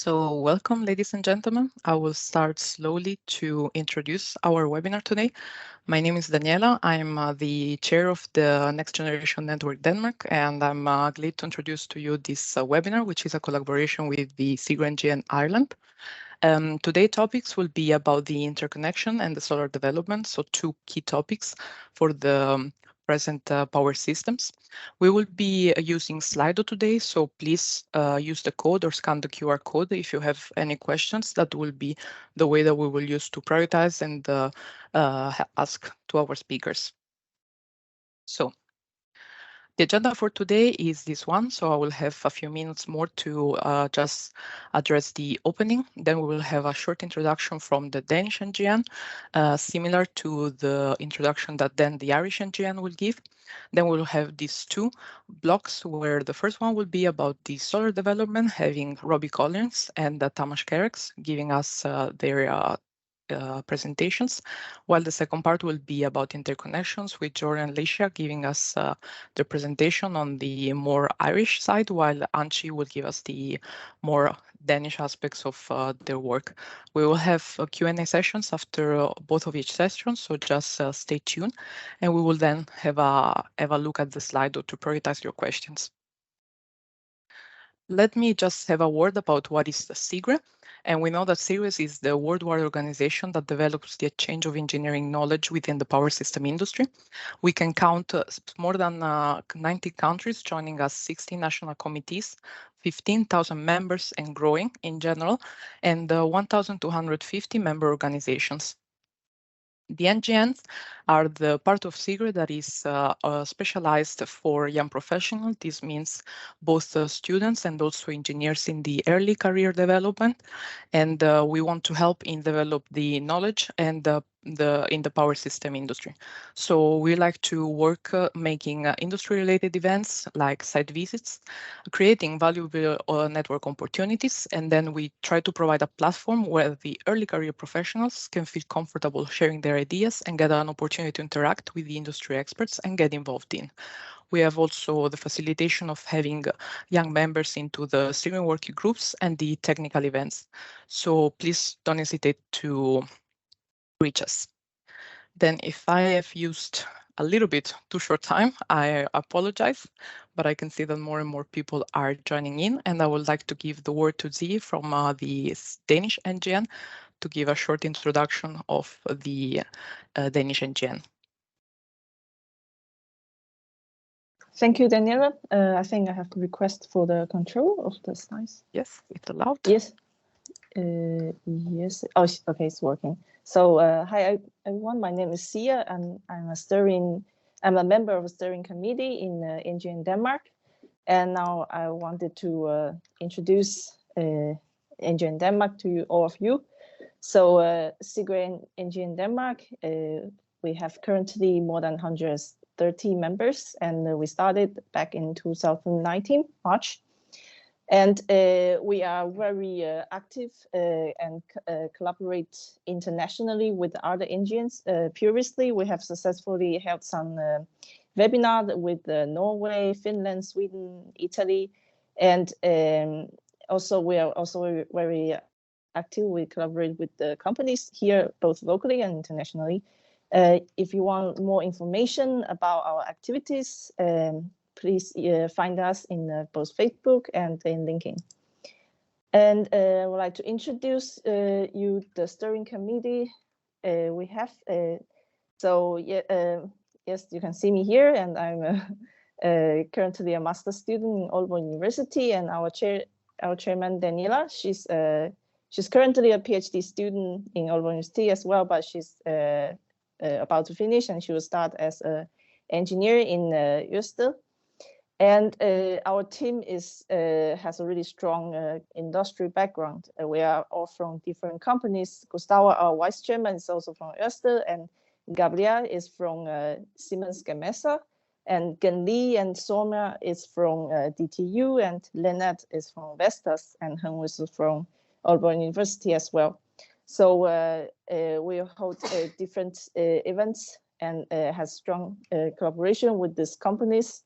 So welcome, ladies and gentlemen. I will start slowly to introduce our webinar today. My name is Daniela. I'm the chair of the Next Generation Network Denmark, and I'm glad to introduce to you this webinar, which is a collaboration with the CIGRE NGN Ireland. Today's topics will be about the interconnection and the solar development, so two key topics for the present power systems. We will be using Slido today, so please use the code or scan the QR code if you have any questions. That will be the way that we will use to prioritize and ask to our speakers. So the agenda for today is this one, so I will have a few minutes more to just address the opening. Then we will have a short introduction from the Danish NGN, similar to the introduction that then the Irish NGN will give. Then we'll have these two blocks where the first one will be about the solar development, having Robbie Collins and Tamas Kereks giving us their presentations, while the second part will be about interconnections with Jordan and Leisha giving us the presentation on the more Irish side, while Anchi will give us the more Danish aspects of their work. We will have Q&A sessions after both of each session, so just stay tuned, and we will then have a look at the slide to prioritize your questions. Let me just have a word about what is the CIGRE. And we know that CIGRE is the worldwide organization that develops the exchange of engineering knowledge within the power system industry. We can count more than 90 countries joining us, 16 national committees, 15,000 members and growing in general, and 1,250 member organizations. The NGNs are the part of CIGRE that is specialized for young professionals. This means both students and also engineers in the early career development. And we want to help in develop the knowledge and in the power system industry. So we like to work making industry-related events like site visits, creating valuable network opportunities, and then we try to provide a platform where the early career professionals can feel comfortable sharing their ideas and get an opportunity to interact with the industry experts and get involved in. We have also the facilitation of having young members into the steering working groups and the technical events. So please don't hesitate to reach us. Then if I have used a little bit too short time, I apologize, but I can see that more and more people are joining in, and I would like to give the word to Zee from the Danish NGN to give a short introduction of the Danish NGN. Thank you, Daniela. I think I have to request for the control of the slides. Yes, it's allowed. Yes. Yes. Oh, okay, it's working. So, hi everyone. My name is Sia, and I'm a member of a steering committee in NGN Denmark. And now I wanted to introduce NGN Denmark to all of you. So, CIGRE NGN Denmark, we have currently more than 130 members, and we started back in 2019, March. And we are very active and collaborate internationally with other NGNs. Previously, we have successfully held some webinars with Norway, Finland, Sweden, Italy, and also we are also very active. We collaborate with the companies here, both locally and internationally. If you want more information about our activities, please find us in both Facebook and in LinkedIn. And I would like to introduce you the steering committee we have. Yes, you can see me here, and I'm currently a master student in Aalborg University, and our chairman Daniela, she's currently a PhD student in Aalborg University as well, but she's about to finish, and she will start as an engineer in Ørsted. And our team has a really strong industry background. We are all from different companies. Gustavo, our vice chairman, is also from Ørsted, and Gabriel is from Siemens Gamesa, and Genli and Sommer is from DTU, and Lennart is from Vestas, and Henrik is from Aalborg University as well. So we hold different events and has strong collaboration with these companies.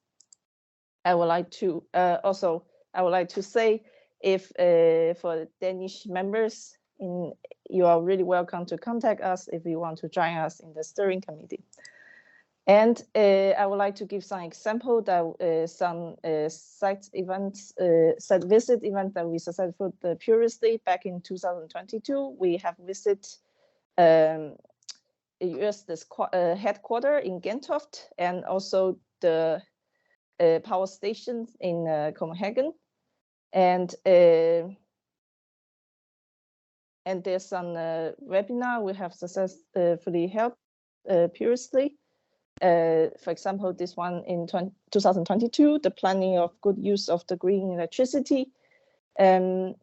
I would like to say if for Danish members, you are really welcome to contact us if you want to join us in the steering committee. And I would like to give some example that some site visit event that we successfully previously back in 2022. We have visited US headquarters in Gentofte and also the power stations in Copenhagen. And there's some webinar we have successfully held previously. For example, this one in 2022, the planning of good use of the green electricity. And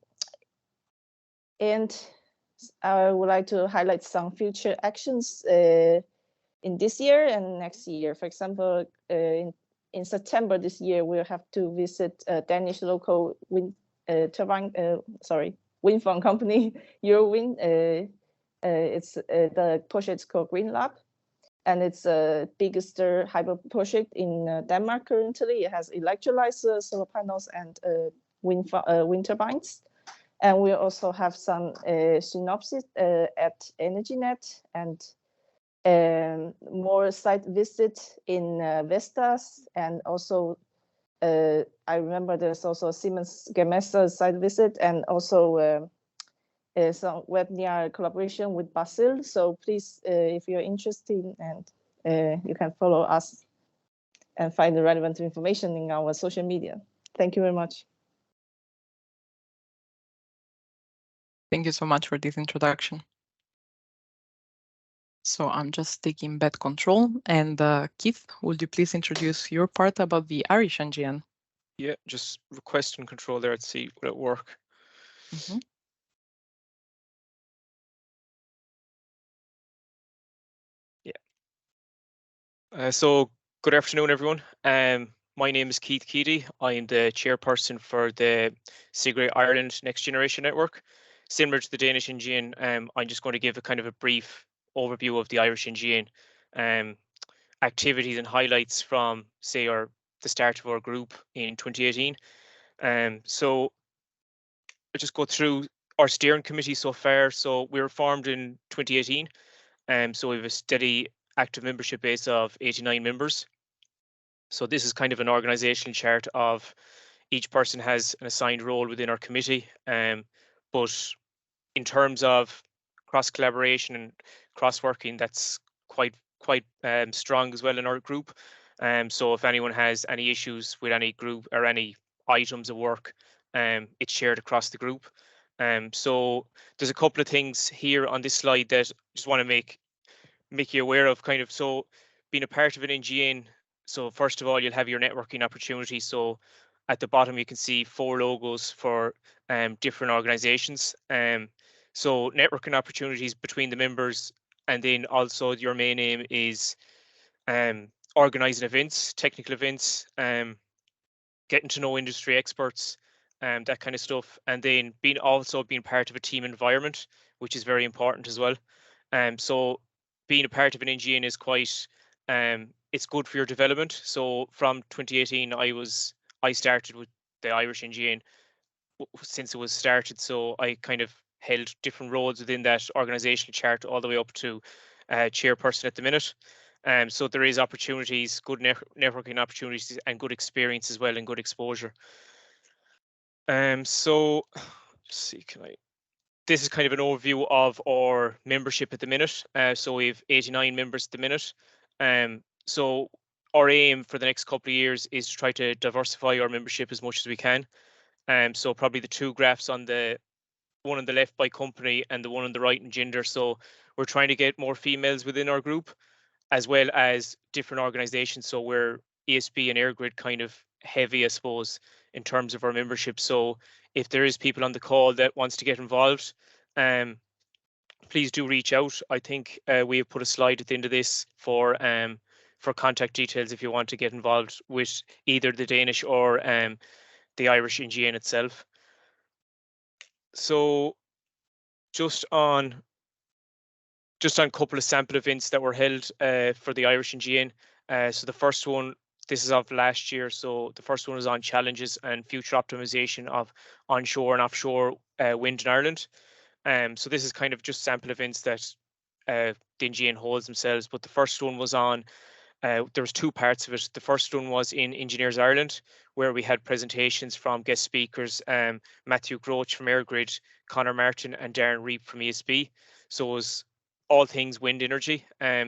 I would like to highlight some future actions in this year and next year. For example, in September this year, we'll have to visit a Danish local wind farm company, Eurowind. It's the project called Green Lab. And it's the biggest hybrid project in Denmark currently. It has electrolyzer, solar panels, and wind turbines. And we also have some synopsis at EnergyNet and more site visits in Vestas. And also, I remember there's also a Siemens Gamesa site visit and also some webinar collaboration with Basil. So please, if you're interested, and you can follow us and find the relevant information in our social media. Thank you very much. Thank you so much for this introduction. So I'm just taking back control. And Keith, would you please introduce your part about the Irish NGN? Yeah, just request and control there to see will it work. Mm-hmm. Yeah. So good afternoon, everyone. My name is Keith Keady. I'm the chairperson for the CIGRE Ireland Next Generation Network. Similar to the Danish NGN, I'm just going to give a kind of a brief overview of the Irish NGN activities and highlights from, say, the start of our group in 2018. So I'll just go through our steering committee so far. So we were formed in 2018. So we have a steady active membership base of 89 members. So this is kind of an organizational chart of each person has an assigned role within our committee. But in terms of cross collaboration and cross working, that's quite strong as well in our group. So if anyone has any issues with any group or any items of work, it's shared across the group. So there's a couple of things here on this slide that I just want to make you aware of, kind of. So being a part of an NGN, so first of all, you'll have your networking opportunities. So at the bottom, you can see 4 logos for different organizations. So networking opportunities between the members, and then also your main aim is organizing events, technical events, getting to know industry experts, that kind of stuff, and then being part of a team environment, which is very important as well. So being a part of an NGN is quite, it's good for your development. So from 2018, I started with the Irish NGN since it was started. So I kind of held different roles within that organizational chart all the way up to chairperson at the minute. So there is opportunities, good networking opportunities, and good experience as well, and good exposure. So let's see, this is kind of an overview of our membership at the minute. So we have 89 members at the minute. So our aim for the next couple of years is to try to diversify our membership as much as we can. So probably the 2 graphs on the one on the left by company and the one on the right in gender. So we're trying to get more females within our group, as well as different organizations. So we're ESB and EirGrid kind of heavy, I suppose, in terms of our membership. So if there is people on the call that wants to get involved, please do reach out. I think we have put a slide at the end of this for contact details if you want to get involved with either the Danish or the Irish NGN itself. So just on a couple of sample events that were held for the Irish NGN. So the first one this is of last year. So the first one was on challenges and future optimization of onshore and offshore wind in Ireland. So this is kind of just sample events that the NGN holds themselves. But the first one was on, there was two parts of it. The first one was in Engineers Ireland, where we had presentations from guest speakers, Matthew Groach from EirGrid, Conor Martin and Darren Reap from ESB. So it was all things wind energy.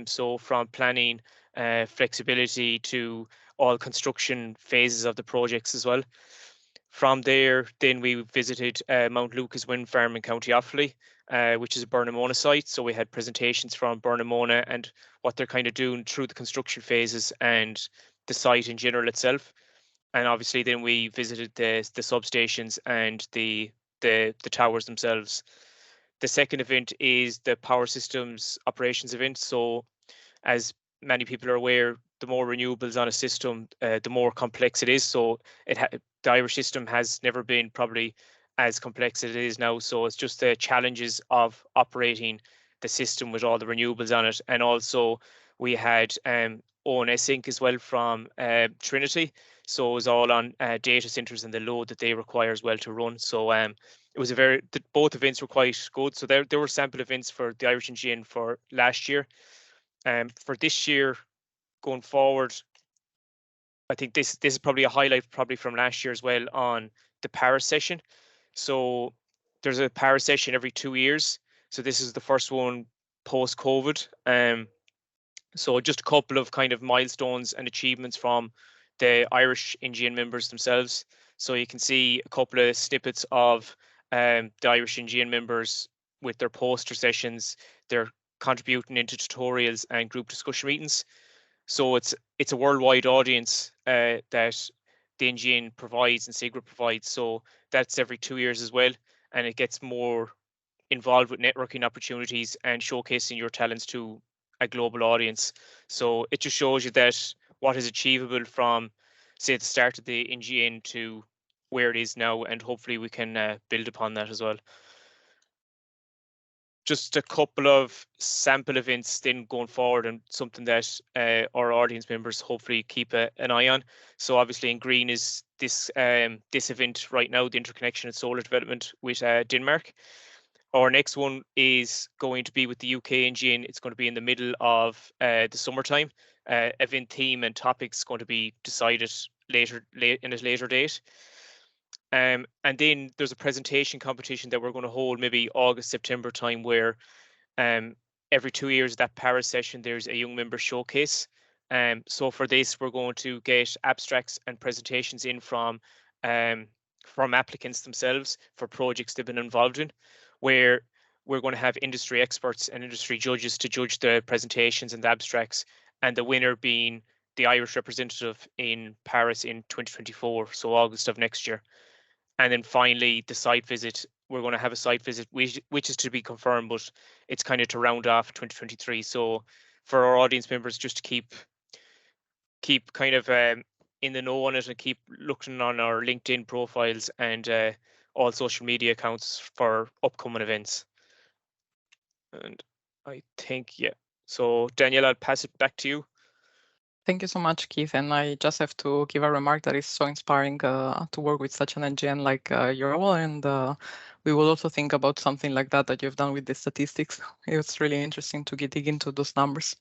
So from planning, flexibility to all construction phases of the projects as well. From there, then we visited Mount Lucas Wind Farm in County Offaly, which is a Burnamona site. So we had presentations from Burnamona and what they're kind of doing through the construction phases and the site in general itself. And obviously then we visited the substations and the towers themselves. The second event is the power systems operations event. So as many people are aware, the more renewables on a system, the more complex it is. So the Irish system has never been probably as complex as it is now. So it's just the challenges of operating the system with all the renewables on it. And also we had ONS Inc. as well from Trinity. So it was all on data centers and the load that they require as well to run. So it was both events were quite good. So there were sample events for the Irish NGN for last year. For this year, going forward, I think this is probably a highlight probably from last year as well on the Paris session. So there's a Paris session every 2 years. So this is the first one post-COVID. So just a couple of kind of milestones and achievements from the Irish NGN members themselves. So you can see a couple of snippets of the Irish NGN members with their poster sessions. They're contributing into tutorials and group discussion meetings. So it's a worldwide audience that the NGN provides and CIGRE provides. So that's every 2 years as well. And it gets more involved with networking opportunities and showcasing your talents to a global audience. So it just shows you that what is achievable from, say, the start of the NGN to where it is now, and hopefully we can build upon that as well. Just a couple of sample events then going forward, and something that our audience members hopefully keep an eye on. So obviously in green is this event right now, the Interconnection and Solar Development with Denmark. Our next one is going to be with the UK NGN. It's going to be in the middle of the summertime. Event theme and topics going to be decided in a later date. And then there's a presentation competition that we're going to hold maybe August, September time, where every 2 years, that Paris session, there's a young member showcase. So for this, we're going to get abstracts and presentations in from applicants themselves for projects they've been involved in, where we're going to have industry experts and industry judges to judge the presentations and the abstracts, and the winner being the Irish representative in Paris in 2024, so August of next year. And then finally, the site visit. We're going to have a site visit, which is to be confirmed, but it's kind of to round off 2023. So for our audience members, just to keep kind of in the know on it, and keep looking on our LinkedIn profiles and all social media accounts for upcoming events. And I think, yeah. So Danielle, I'll pass it back to you. Thank you so much, Keith. And I just have to give a remark that it's so inspiring to work with such an NGN like your role. And we will also think about something like that you've done with the statistics. It's really interesting to dig into those numbers.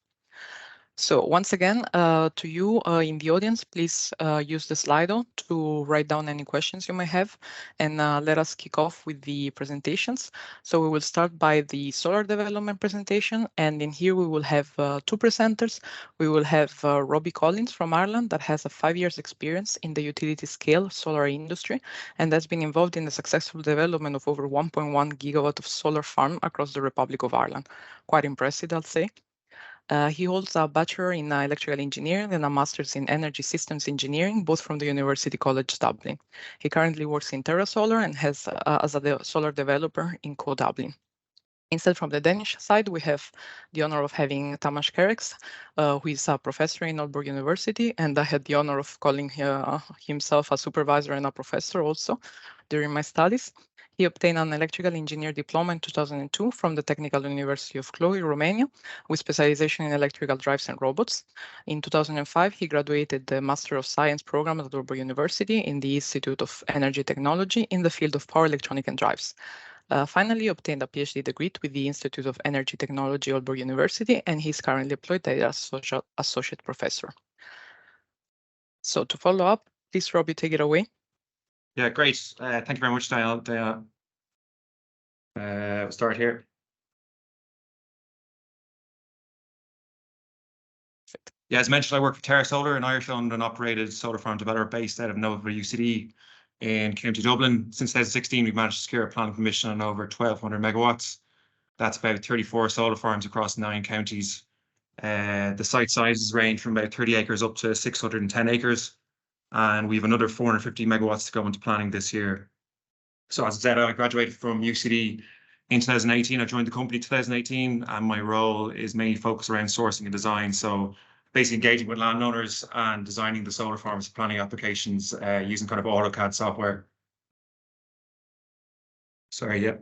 So once again, to you in the audience, please use the Slido to write down any questions you may have, and let us kick off with the presentations. So we will start by the solar development presentation, and in here we will have two presenters. We will have Robbie Collins from Ireland, that has a 5 years experience in the utility scale solar industry, and has been involved in the successful development of over 1.1 gigawatt of solar farm across the Republic of Ireland. Quite impressive, I'll say. He holds a Bachelor in Electrical Engineering and a Master's in Energy Systems Engineering, both from the University College Dublin. He currently works in Terra Solar and has as a solar developer in Co-Dublin. Instead, from the Danish side, we have the honor of having Tamas Kereks, who is a professor in Aalborg University, and I had the honor of calling himself a supervisor and a professor also during my studies. He obtained an electrical engineer diploma in 2002 from the Technical University of Cluj, Romania, with specialization in electrical drives and robots. In 2005, he graduated the Master of Science program at Aalborg University in the Institute of Energy Technology in the field of power electronics and drives. Finally, obtained a PhD degree with the Institute of Energy Technology, Aalborg University, and he's currently employed as associate professor. So to follow up, please, Robbie, take it away. Yeah, great. Thank you very much, Diana. We'll start here. Perfect. Yeah, as mentioned, I work for Terra Solar, an Irish owned and operated solar farm developer based out of Nova UCD in County Dublin. Since 2016, we've managed to secure a planning permission on over 1,200 megawatts. That's about 34 solar farms across 9 counties. The site sizes range from about 30 acres up to 610 acres. And we have another 450 megawatts to go into planning this year. So as I said, I graduated from UCD in 2018. I joined the company in 2018, and my role is mainly focused around sourcing and design. So basically engaging with landowners and designing the solar farms planning applications using kind of AutoCAD software. Sorry, yeah.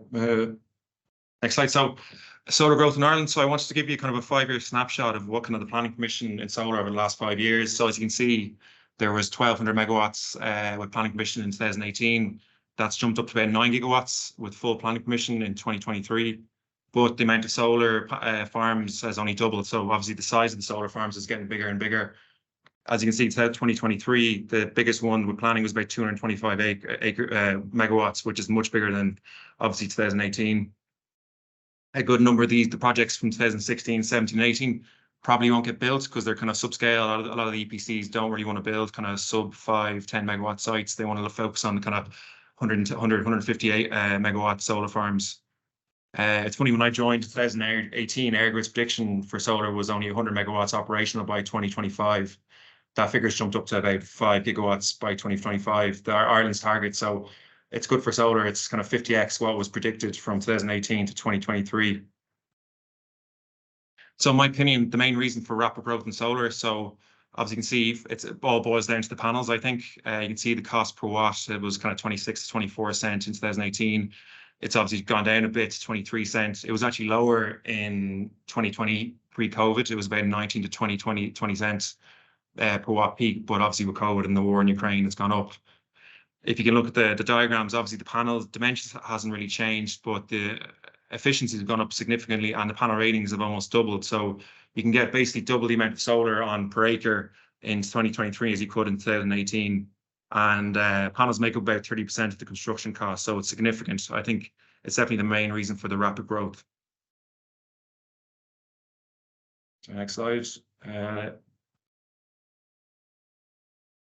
Next slide. So solar growth in Ireland. So I wanted to give you kind of a 5-year snapshot of what kind of the planning permission in solar over the last 5 years. So as you can see, there was 1,200 megawatts with planning permission in 2018. That's jumped up to about 9 gigawatts with full planning permission in 2023. But the amount of solar farms has only doubled. So obviously the size of the solar farms is getting bigger and bigger. As you can see, 2023, the biggest one with planning was about 225 megawatts, which is much bigger than obviously 2018. A good number of the projects from 2016, 17, 18 probably won't get built because they're kind of subscale. A lot of the EPCs don't really want to build kind of sub 5, 10 megawatt sites. They want to focus on the kind of 158 megawatt solar farms. It's funny, when I joined in 2018, EirGrid's prediction for solar was only 100 megawatts operational by 2025. That figure's jumped up to about 5 gigawatts by 2025, Ireland's target. So it's good for solar. It's kind of 50x what was predicted from 2018 to 2023. So in my opinion, the main reason for rapid growth in solar, so obviously you can see it all boils down to the panels, I think. You can see the cost per watt, it was kind of 26 to 24 cents in 2018. It's obviously gone down a bit to 23 cents. It was actually lower in 2020 pre-COVID. It was about 19 to 20 cents per watt peak. But obviously with COVID and the war in Ukraine, it's gone up. If you can look at the diagrams, obviously the panel dimensions hasn't really changed, but the efficiencies have gone up significantly and the panel ratings have almost doubled. So you can get basically double the amount of solar on per acre in 2023 as you could in 2018. And panels make up about 30% of the construction cost. So it's significant. I think it's definitely the main reason for the rapid growth. Next slide.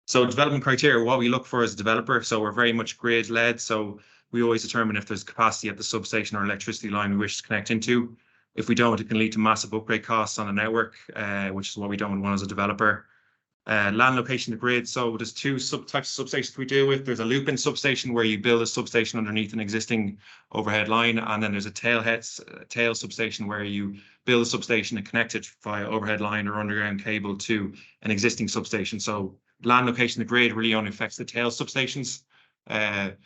So development criteria, what we look for as a developer. So we're very much grid led. So we always determine if there's capacity at the substation or electricity line we wish to connect into. If we don't, it can lead to massive upgrade costs on the network, which is what we don't want as a developer. Land location to grid. So there's 2 types of substations we deal with. There's a loop-in substation where you build a substation underneath an existing overhead line. And then there's a tail substation where you build a substation and connect it via overhead line or underground cable to an existing substation. So land location to grid really only affects the tail substations. It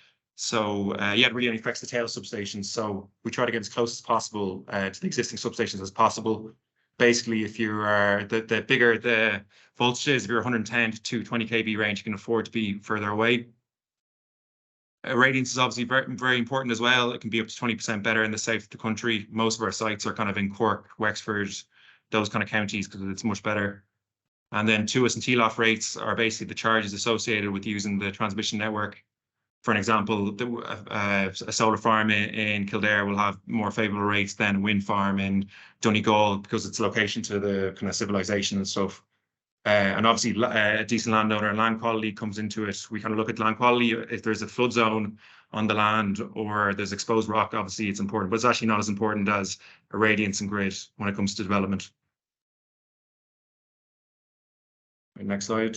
really only affects the tail substations. So we try to get as close as possible to the existing substations as possible. Basically, if you are the bigger the voltage is, if you're 110 to 220 kV range, you can afford to be further away. Radiance is obviously very, very important as well. It can be up to 20% better in the south of the country. Most of our sites are kind of in Cork, Wexford, those kind of counties because it's much better. And then TUS and TLOF rates are basically the charges associated with using the transmission network. For an example, a solar farm in Kildare will have more favourable rates than a wind farm in Donegal because it's location to the kind of civilization and stuff. And obviously, a decent landowner and land quality comes into it. We kind of look at land quality. If there's a flood zone on the land or there's exposed rock, obviously it's important, but it's actually not as important as irradiance and grid when it comes to development. Next slide.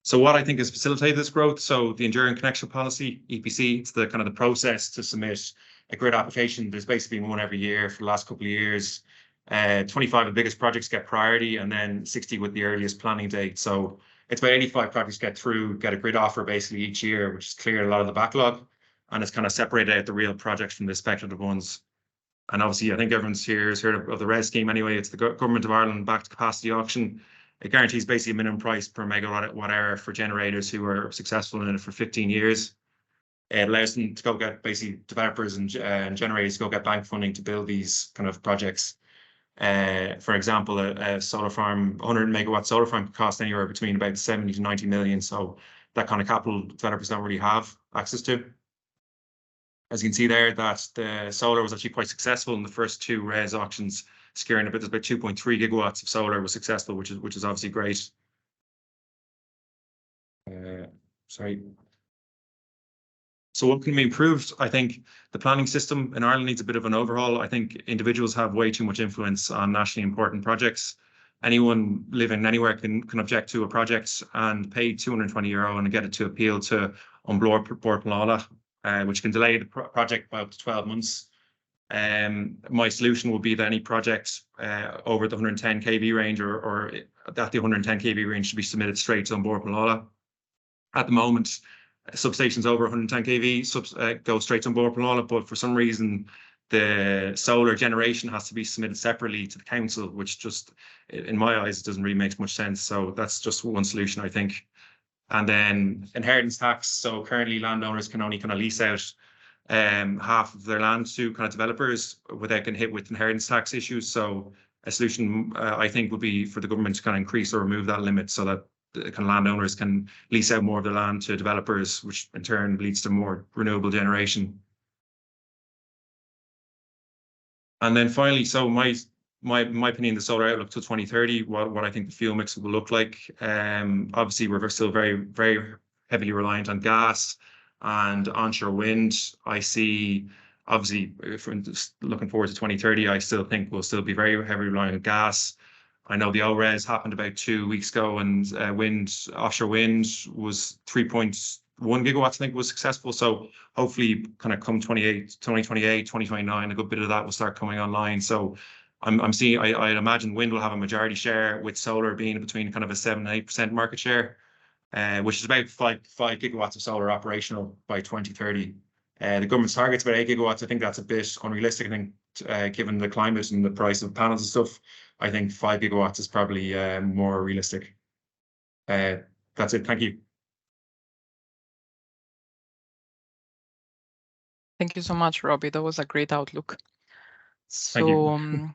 So what I think has facilitated this growth, so the Enduring Connection Policy, EPC, it's the kind of the process to submit a grid application. There's basically one every year for the last couple of years. 25 of the biggest projects get priority and then 60 with the earliest planning date. So it's about 85 projects get a grid offer basically each year, which has cleared a lot of the backlog, and it's kind of separated out the real projects from the speculative ones. And obviously, I think everyone's here has heard of the RES scheme anyway. It's the Government of Ireland backed capacity auction. It guarantees basically a minimum price per megawatt hour for generators who are successful in it for 15 years. It allows them to go get basically developers and generators to go get bank funding to build these kind of projects. For example, a solar farm, 100 megawatt solar farm could cost anywhere between about 70 to 90 million. So that kind of capital developers don't really have access to. As you can see there, that the solar was actually quite successful in the first two RES auctions, securing about 2.3 gigawatts of solar was successful, which is obviously great. Sorry. So what can be improved? I think the planning system in Ireland needs a bit of an overhaul. I think individuals have way too much influence on nationally important projects. Anyone living anywhere can object to a project and pay €220 and get it to appeal to An Bord Pleanála, which can delay the project by up to 12 months. My solution will be that any project over the 110 kV range or that the 110 kV range should be submitted straight to An Bord Pleanála. At the moment, substations over 110 kV go straight to An Bord Pleanála, but for some reason the solar generation has to be submitted separately to the council, which just, in my eyes, doesn't really make much sense. So that's just one solution, I think. And then inheritance tax. So currently landowners can only kind of lease out half of their land to kind of developers without getting hit with inheritance tax issues. So a solution, I think, would be for the government to kind of increase or remove that limit so that the kind of landowners can lease out more of their land to developers, which in turn leads to more renewable generation. And then finally, so my opinion, the solar outlook till 2030, what I think the fuel mix will look like. Obviously, we're still very, very heavily reliant on gas and onshore wind. I see, obviously, if we're looking forward to 2030, I still think we'll still be very heavily reliant on gas. I know the ORES happened about 2 weeks ago, and offshore wind was 3.1 gigawatts, I think, was successful. So hopefully, kind of come 2028, 2029, a good bit of that will start coming online. So I'm seeing, I'd imagine wind will have a majority share, with solar being between kind of a 7 and 8% market share, which is about 5 gigawatts of solar operational by 2030. The government's target's about 8 gigawatts. I think that's a bit unrealistic. I think given the climate and the price of panels and stuff, I think 5 gigawatts is probably more realistic. That's it. Thank you. Thank you so much, Robbie. That was a great outlook. Thank you.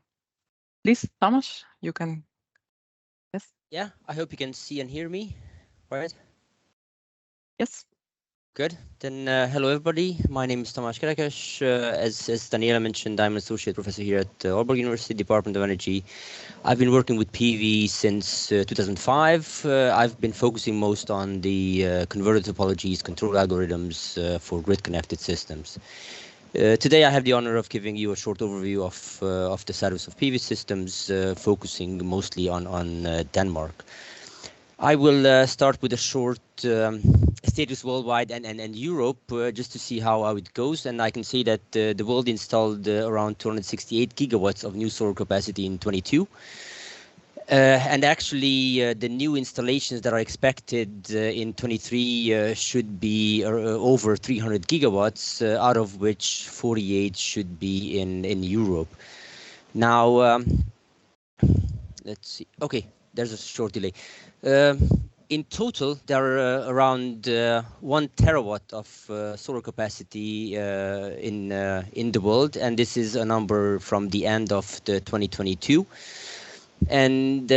Please, Thomas, you can. Yes. Yeah, I hope you can see and hear me, right? Yes. Good. Then hello, everybody. My name is Tomáš Kerekes. As Daniela mentioned, I'm an associate professor here at Aalborg University, Department of Energy. I've been working with PV since 2005. I've been focusing most on the converter topologies, control algorithms for grid-connected systems. Today, I have the honor of giving you a short overview of the status of PV systems, focusing mostly on Denmark. I will start with a short status worldwide and Europe, just to see how it goes. And I can see that the world installed around 268 gigawatts of new solar capacity in 22. And actually, the new installations that are expected in 23 should be over 300 gigawatts, out of which 48 should be in Europe. Now, let's see. Okay, there's a short delay. In total, there are around 1 terawatt of solar capacity in the world, and this is a number from the end of the 2022. And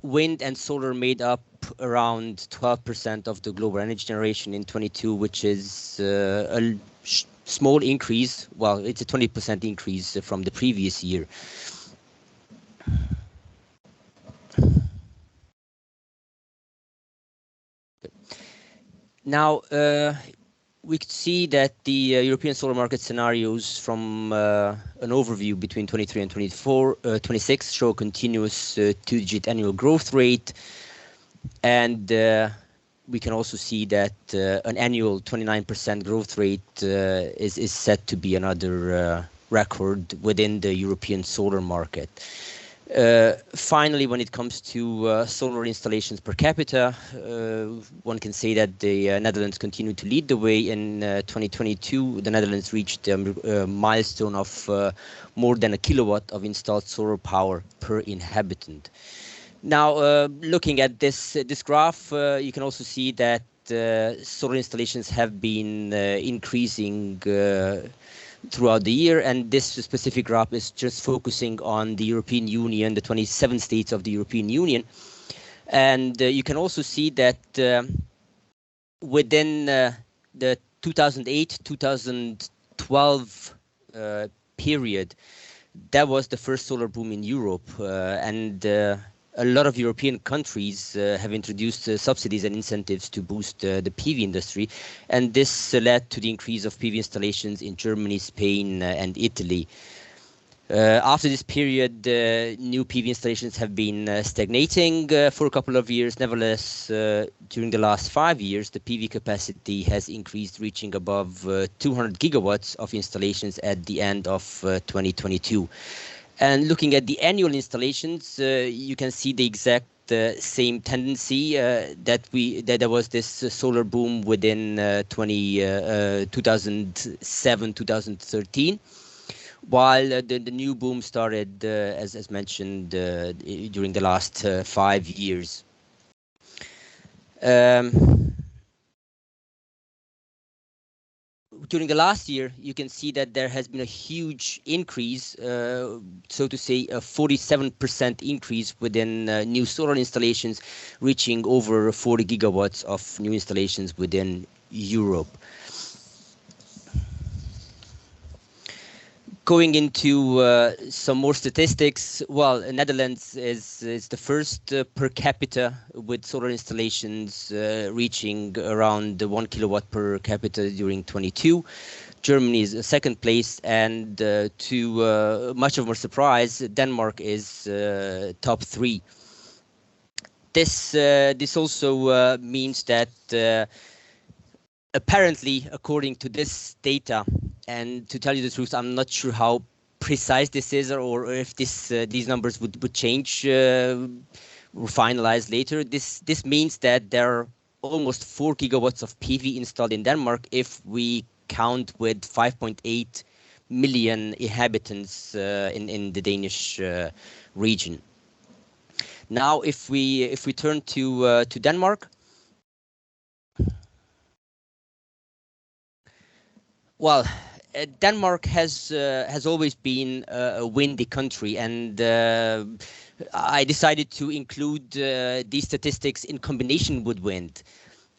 wind and solar made up around 12% of the global energy generation in 22, which is a small increase. Well, it's a 20% increase from the previous year. Now, we could see that the European solar market scenarios from an overview between 23 and 26 show a continuous 2-digit annual growth rate. And we can also see that an annual 29% growth rate is set to be another record within the European solar market. Finally, when it comes to solar installations per capita, one can say that the Netherlands continue to lead the way. In 2022, the Netherlands reached a milestone of more than a kilowatt of installed solar power per inhabitant. Now, looking at this graph, you can also see that solar installations have been increasing throughout the year, and this specific graph is just focusing on the European Union, the 27 states of the European Union. And you can also see that within the 2008-2012 period, that was the first solar boom in Europe, and a lot of European countries have introduced subsidies and incentives to boost the PV industry, and this led to the increase of PV installations in Germany, Spain, and Italy. After this period, new PV installations have been stagnating for a couple of years. Nevertheless, during the last 5 years, the PV capacity has increased, reaching above 200 gigawatts of installations at the end of 2022. And looking at the annual installations, you can see the exact same tendency that there was this solar boom within 2007-2013, while the new boom started, as mentioned, during the last 5 years. During the last year, you can see that there has been a huge increase, so to say, a 47% increase within new solar installations, reaching over 40 gigawatts of new installations within Europe. Going into some more statistics, well, Netherlands is the first per capita with solar installations reaching around 1 kilowatt per capita during 22. Germany is second place, and to much of our surprise, Denmark is top 3. This also means that apparently, according to this data, and to tell you the truth, I'm not sure how precise this is, or if these numbers would change or finalized later. This means that there are almost 4 gigawatts of PV installed in Denmark if we count with 5.8 million inhabitants in the Danish region. Now, if we turn to Denmark. Well, Denmark has always been a windy country, and I decided to include these statistics in combination with wind.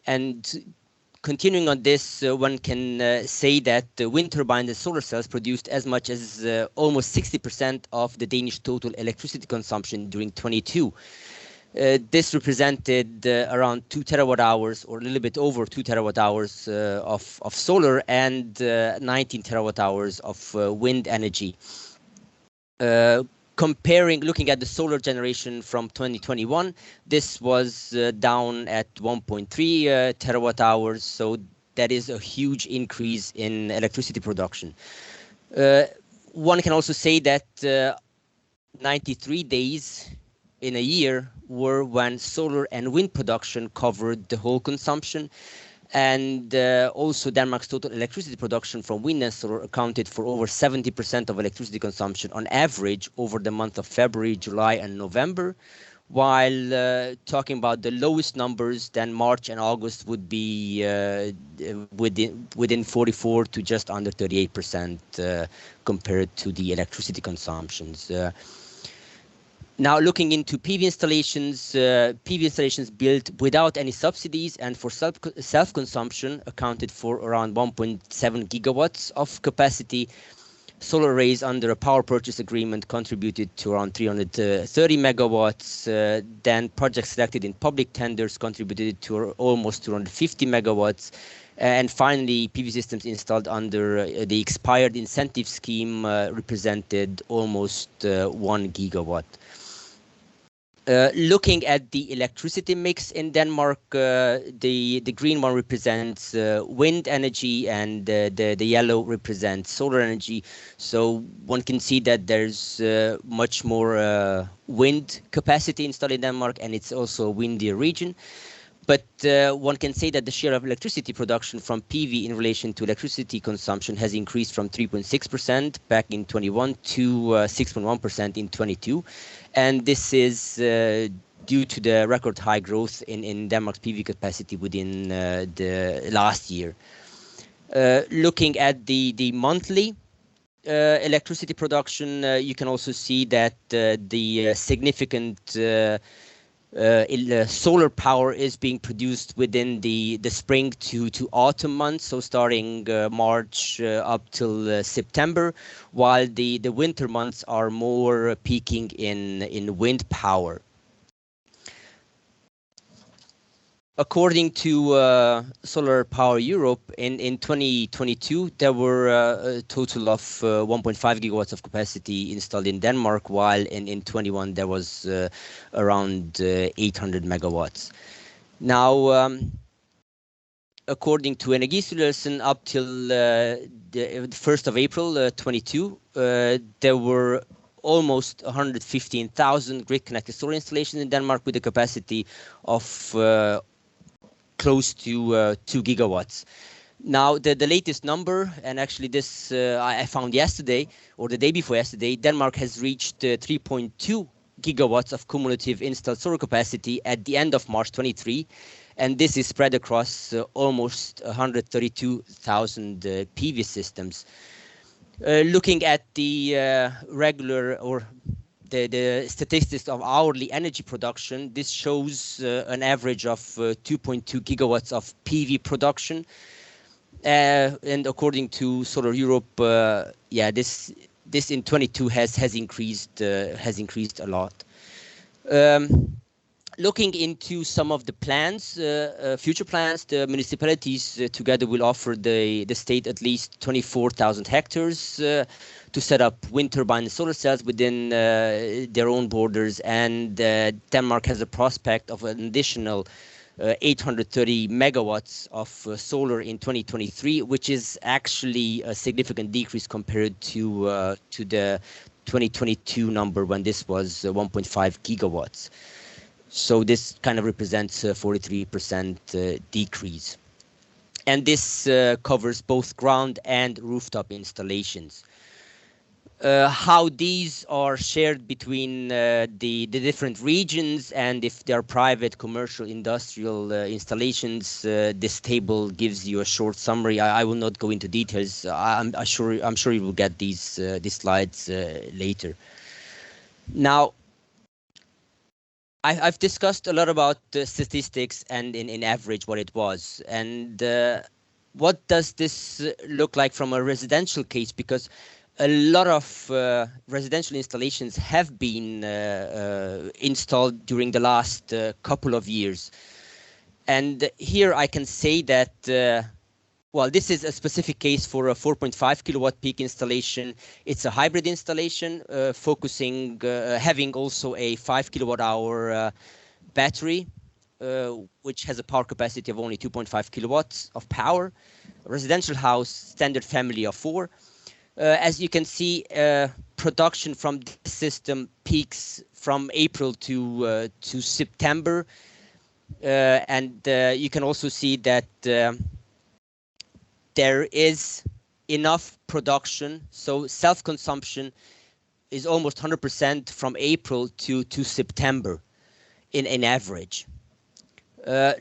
And continuing on this, one can say that the wind turbines and solar cells produced as much as almost 60% of the Danish total electricity consumption during 22. This represented around 2 terawatt hours, or a little bit over 2 terawatt hours of solar, and 19 terawatt hours of wind energy. Looking at the solar generation from 2021, this was down at 1.3 terawatt hours, so that is a huge increase in electricity production. One can also say that 93 days in a year were when solar and wind production covered the whole consumption, and also Denmark's total electricity production from wind and solar accounted for over 70% of electricity consumption on average over the month of February, July, and November, while talking about the lowest numbers, then March and August would be within 44 to just under 38% compared to the electricity consumptions. Now, looking into PV installations built without any subsidies and for self-consumption accounted for around 1.7 gigawatts of capacity. Solar arrays under a power purchase agreement contributed to around 330 megawatts. Then projects selected in public tenders contributed to almost 250 megawatts. And finally, PV systems installed under the expired incentive scheme represented almost 1 gigawatt. Looking at the electricity mix in Denmark, the green one represents wind energy, and the yellow represents solar energy. So one can see that there's much more wind capacity installed in Denmark, and it's also a windier region. But one can say that the share of electricity production from PV in relation to electricity consumption has increased from 3.6% back in 21 to 6.1% in 22. And this is due to the record high growth in Denmark's PV capacity within the last year. Looking at the monthly electricity production, you can also see that the significant solar power is being produced within the spring to autumn months, so starting March up till September, while the winter months are more peaking in wind power. According to Solar Power Europe, in 2022, there were a total of 1.5 gigawatts of capacity installed in Denmark, while in 21 there was around 800 megawatts. Now, according to Energistyrelsen, up till the 1st of April 22, there were almost 115,000 grid-connected solar installations in Denmark with a capacity of close to 2 gigawatts. Now, the latest number, and actually this I found yesterday or the day before yesterday, Denmark has reached 3.2 gigawatts of cumulative installed solar capacity at the end of March 23, and this is spread across almost 132,000 PV systems. Looking at the regular or the statistics of hourly energy production, this shows an average of 2.2 gigawatts of PV production. And according to Solar Europe, this in 22 has increased a lot. Looking into some of the plans, future plans, the municipalities together will offer the state at least 24,000 hectares to set up wind turbine solar cells within their own borders, and Denmark has a prospect of an additional 830 megawatts of solar in 2023, which is actually a significant decrease compared to the 2022 number when this was 1.5 gigawatts. So this kind of represents a 43% decrease. And this covers both ground and rooftop installations. How these are shared between the different regions, and if they are private, commercial, industrial installations, this table gives you a short summary. I will not go into details. I'm sure you will get these slides later. Now, I've discussed a lot about the statistics and in average what it was. And what does this look like from a residential case? Because a lot of residential installations have been installed during the last couple of years. And here I can say that well, this is a specific case for a 4.5 kilowatt peak installation. It's a hybrid installation, focusing, having also a 5 kilowatt hour battery, which has a power capacity of only 2.5 kilowatts of power. A residential house, standard family of 4. As you can see, production from the system peaks from April to September, and you can also see that there is enough production, so self-consumption is almost 100% from April to September in average.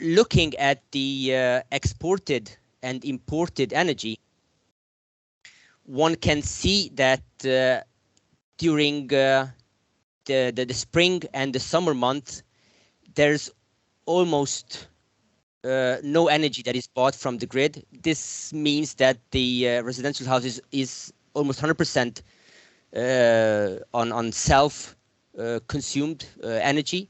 Looking at the exported and imported energy, one can see that during the spring and the summer months, there's almost no energy that is bought from the grid. This means that the residential houses is almost 100% on self-consumed energy.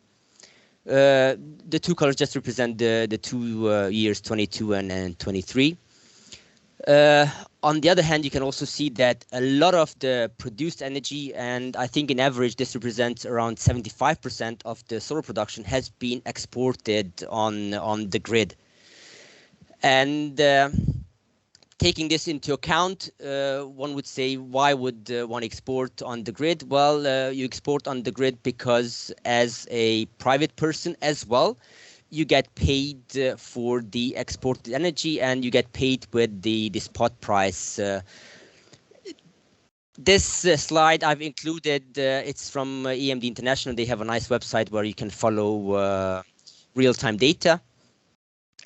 The two colors just represent the 2 years, 22 and 23. On the other hand, you can also see that a lot of the produced energy, and I think in average this represents around 75% of the solar production, has been exported on the grid. And taking this into account, one would say, why would one export on the grid? Well, you export on the grid because as a private person as well, you get paid for the exported energy, and you get paid with the spot price. This slide I've included, it's from EMD International. They have a nice website where you can follow real-time data.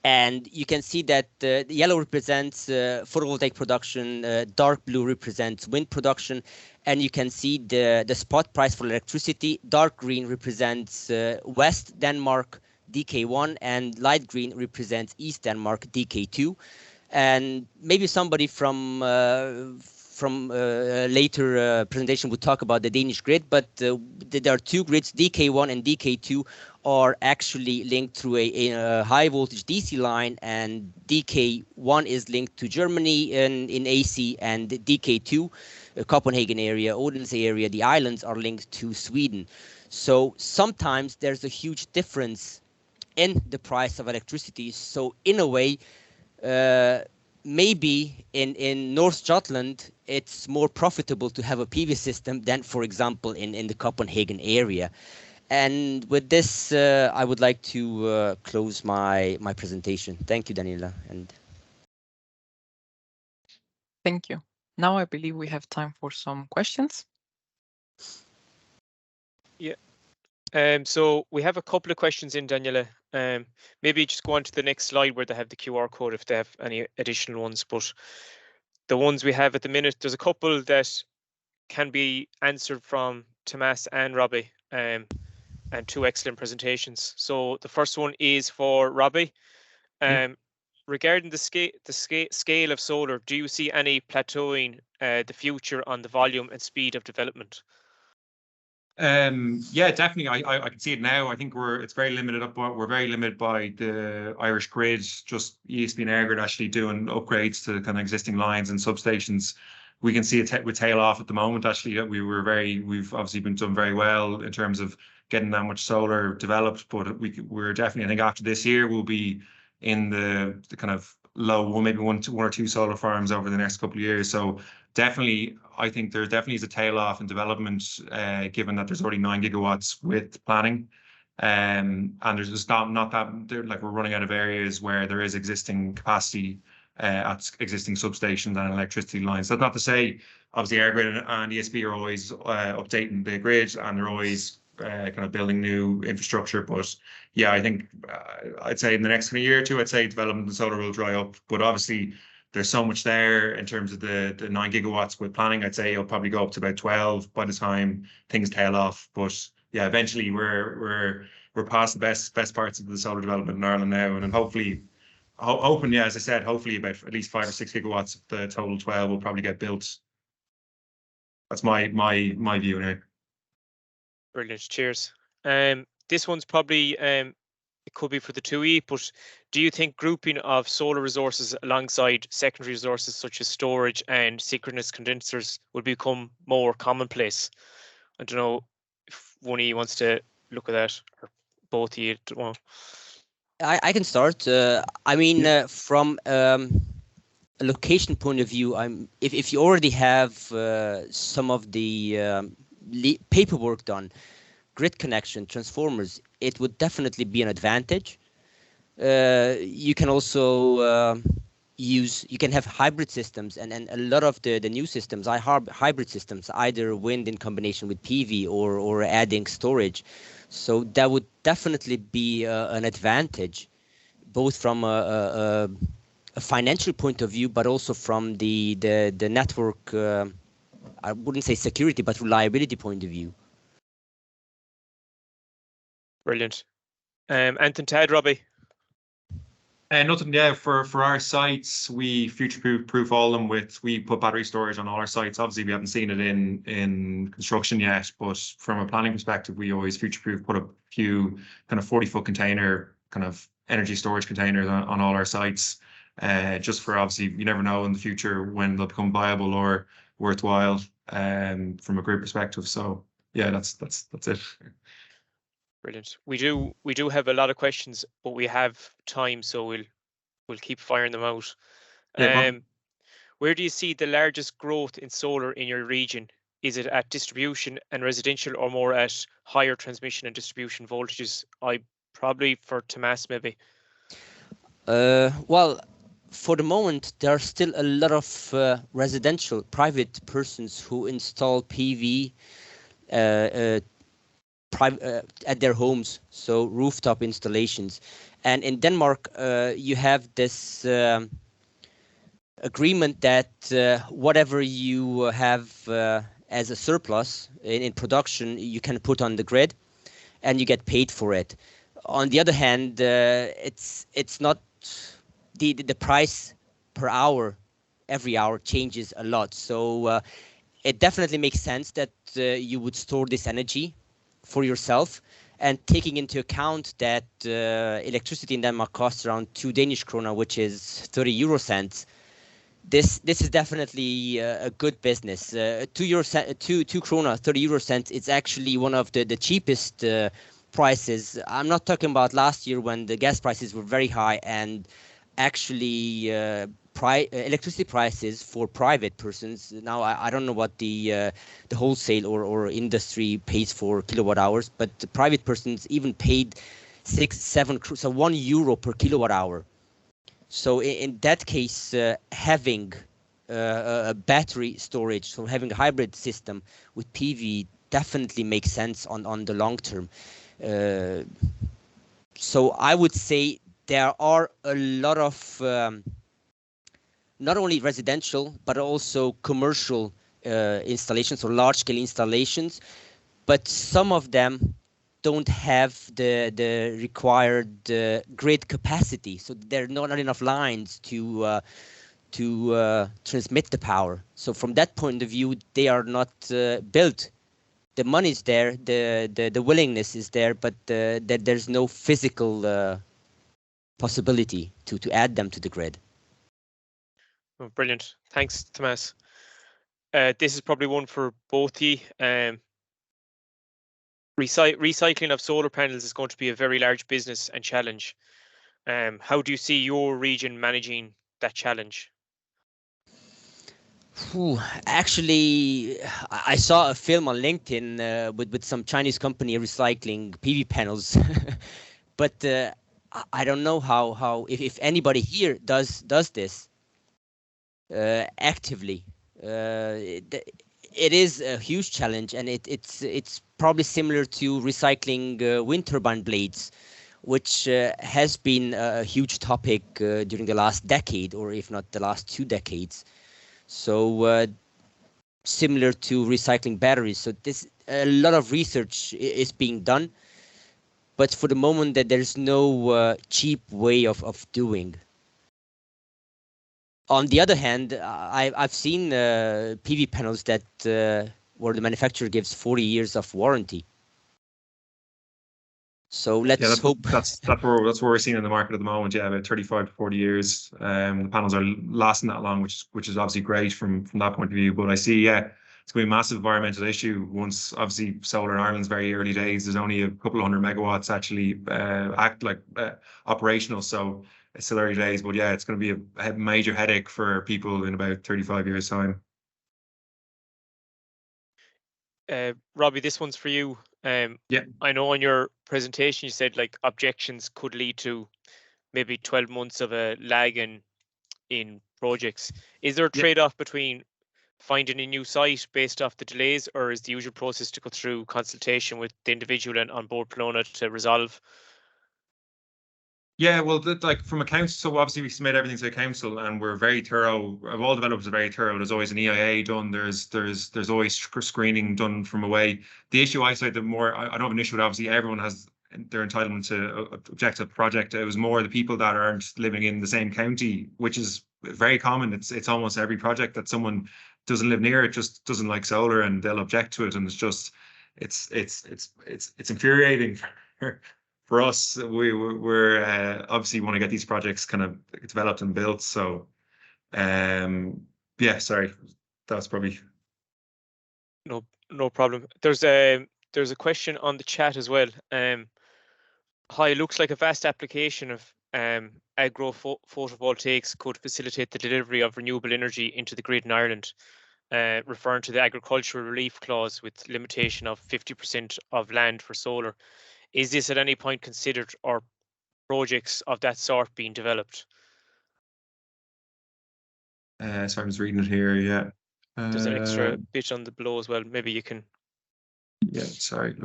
And you can see that the yellow represents photovoltaic production, dark blue represents wind production, and you can see the spot price for electricity. Dark green represents West Denmark, DK1, and light green represents East Denmark, DK2. And maybe somebody from later presentation would talk about the Danish grid, but there are two grids, DK1 and DK2, are actually linked through a high voltage DC line, and DK1 is linked to Germany in AC, and DK2, Copenhagen area, Odense area, the islands are linked to Sweden. So sometimes there's a huge difference in the price of electricity. So in a way, maybe in North Jutland, it's more profitable to have a PV system than, for example, in the Copenhagen area. And with this, I would like to close my presentation. Thank you, Daniela. And thank you. Now I believe we have time for some questions. Yeah. So we have a couple of questions in, Daniela. Maybe just go on to the next slide where they have the QR code if they have any additional ones. But the ones we have at the minute, there's a couple that can be answered from Tomas and Robbie. And two excellent presentations. So the first one is for Robbie. Regarding the scale of solar, do you see any plateauing the future on the volume and speed of development? Yeah, definitely. I can see it now. I think it's very limited up. We're very limited by the Irish grid, just ESB and EirGrid actually doing upgrades to kind of existing lines and substations. We can see it with tail off at the moment. Actually, we've obviously been done very well in terms of getting that much solar developed, but we're definitely, I think after this year, we'll be in the kind of low, maybe one or two solar farms over the next couple of years. So definitely, I think there definitely is a tail off in development, given that there's already 9 gigawatts with planning. And there's just not that, like we're running out of areas where there is existing capacity at existing substations and electricity lines. That's not to say, obviously, EirGrid and ESB are always updating the grid, and they're always kind of building new infrastructure. But yeah, I think I'd say in the next year or two, I'd say development in solar will dry up. But obviously, there's so much there in terms of the 9 gigawatts with planning. I'd say it'll probably go up to about 12 by the time things tail off. But yeah, eventually we're past the best parts of the solar development in Ireland now, and then hopefully, yeah, as I said, hopefully about at least 5 or 6 gigawatts of the total 12 will probably get built. That's my view now. Brilliant. Cheers. This one's probably it could be for the 2E, but do you think grouping of solar resources alongside secondary resources such as storage and synchronous condensers will become more commonplace? I don't know if one of you wants to look at that, or both of you. Well, I can start. I mean, from a location point of view, if you already have some of the paperwork done, grid connection, transformers, it would definitely be an advantage. You can also you can have hybrid systems, and a lot of the new systems are hybrid systems, either wind in combination with PV or adding storage. So that would definitely be an advantage, both from a financial point of view, but also from the network, I wouldn't say security, but reliability point of view. Brilliant. Anything to add, Robbie? Nothing. Yeah, for our sites, we future-proof all of them we put battery storage on all our sites. Obviously, we haven't seen it in construction yet, but from a planning perspective, we always future-proof, put a few kind of 40-foot container, kind of energy storage containers on all our sites. just for obviously you never know in the future when they'll become viable or worthwhile from a grid perspective. So yeah, that's it. Brilliant. We do have a lot of questions, but we have time, so we'll keep firing them out. Yeah, Where do you see the largest growth in solar in your region? Is it at distribution and residential, or more at higher transmission and distribution voltages? Probably for Tomas, maybe. Well, for the moment, there are still a lot of residential private persons who install PV at their homes, so rooftop installations. And in Denmark, you have this agreement that whatever you have as a surplus in production, you can put on the grid, and you get paid for it. On the other hand, it's not the price per hour. Every hour changes a lot, so it definitely makes sense that you would store this energy for yourself. And taking into account that electricity in Denmark costs around 2 Danish kroner, which is 30 euro cents, this is definitely a good business. 2 kroner, 30 euro cents. It's actually one of the cheapest prices. I'm not talking about last year when the gas prices were very high, and actually electricity prices for private persons. Now I don't know what the wholesale or industry pays for kilowatt hours, but the private persons even paid 6, 7, so 1 euro per kilowatt hour. So in that case, having a battery storage, so having a hybrid system with PV definitely makes sense on the long term. So I would say there are a lot of not only residential but also commercial installations or large-scale installations, but some of them don't have the required grid capacity, so there are not enough lines to transmit the power. So from that point of view, they are not built. The money is there, the willingness is there, but there's no physical possibility to add them to the grid. Oh, brilliant. Thanks, Tomas. This is probably one for both of you. Recycling of solar panels is going to be a very large business and challenge. How do you see your region managing that challenge? Actually, I saw a film on LinkedIn with some Chinese company recycling PV panels, but I don't know how if anybody here does this actively. It is a huge challenge, and it's probably similar to recycling wind turbine blades, which has been a huge topic during the last decade, or if not the last 2 decades. So similar to recycling batteries. So a lot of research is being done, but for the moment that there's no cheap way of doing. On the other hand, I've seen PV panels that where the manufacturer gives 40 years of warranty. So let's hope. That's where we're seeing in the market at the moment. Yeah, about 35 to 40 years. The panels are lasting that long, which is obviously great from that point of view. But I see, yeah, it's going to be a massive environmental issue once obviously solar in Ireland's very early days. There's only a couple of 100 megawatts actually operational. So it's still early days, but yeah, it's going to be a major headache for people in about 35 years' time. Robbie, this one's for you. Yeah. I know in your presentation you said like objections could lead to maybe 12 months of a lag in projects. Is there a trade-off between finding a new site based off the delays, or is the usual process to go through consultation with the individual and on board Plona to resolve? Yeah, well, like from a council, so obviously we submit everything to the council, and we're very thorough. All developers are very thorough. There's always an EIA done. There's always screening done from away. The issue I said, I don't have an issue with. Obviously, everyone has their entitlement to object to the project. It was more the people that aren't living in the same county, which is very common. It's almost every project that someone doesn't live near it, just doesn't like solar, and they'll object to it, and it's infuriating for us, we're obviously want to get these projects kind of developed and built. So, yeah, sorry, that's probably no problem. There's a question on the chat as well. Hi, it looks like a vast application of photovoltaics could facilitate the delivery of renewable energy into the grid in Ireland, referring to the agricultural relief clause with limitation of 50% of land for solar. Is this at any point considered, or projects of that sort being developed? so I was reading it here. Yeah, There's an extra bit on the below as well. Maybe you can. Yeah, sorry.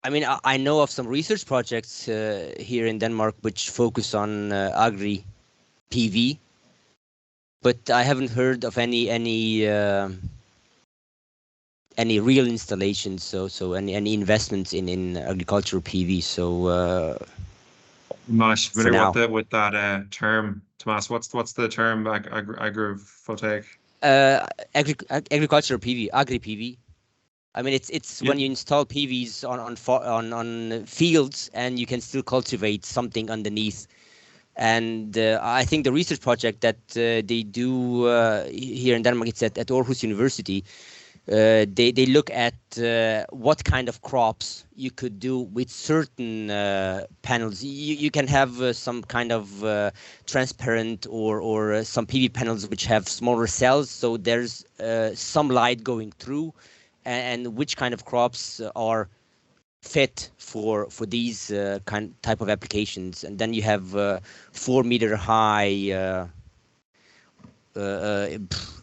I mean, I know of some research projects here in Denmark which focus on agri PV, but I haven't heard of any real installations. So any investments in agricultural PV. So I'm not familiar now. with that term, Tomas. What's the term agri-photovoltaic? Agricultural PV, agri PV. I mean, it's when you install PVs on fields and you can still cultivate something underneath. And I think the research project that they do here in Denmark, it's at Aarhus University. They look at what kind of crops you could do with certain panels. You can have some kind of transparent or some PV panels which have smaller cells, so there's some light going through, and which kind of crops are fit for these type of applications. And then you have 4 meter high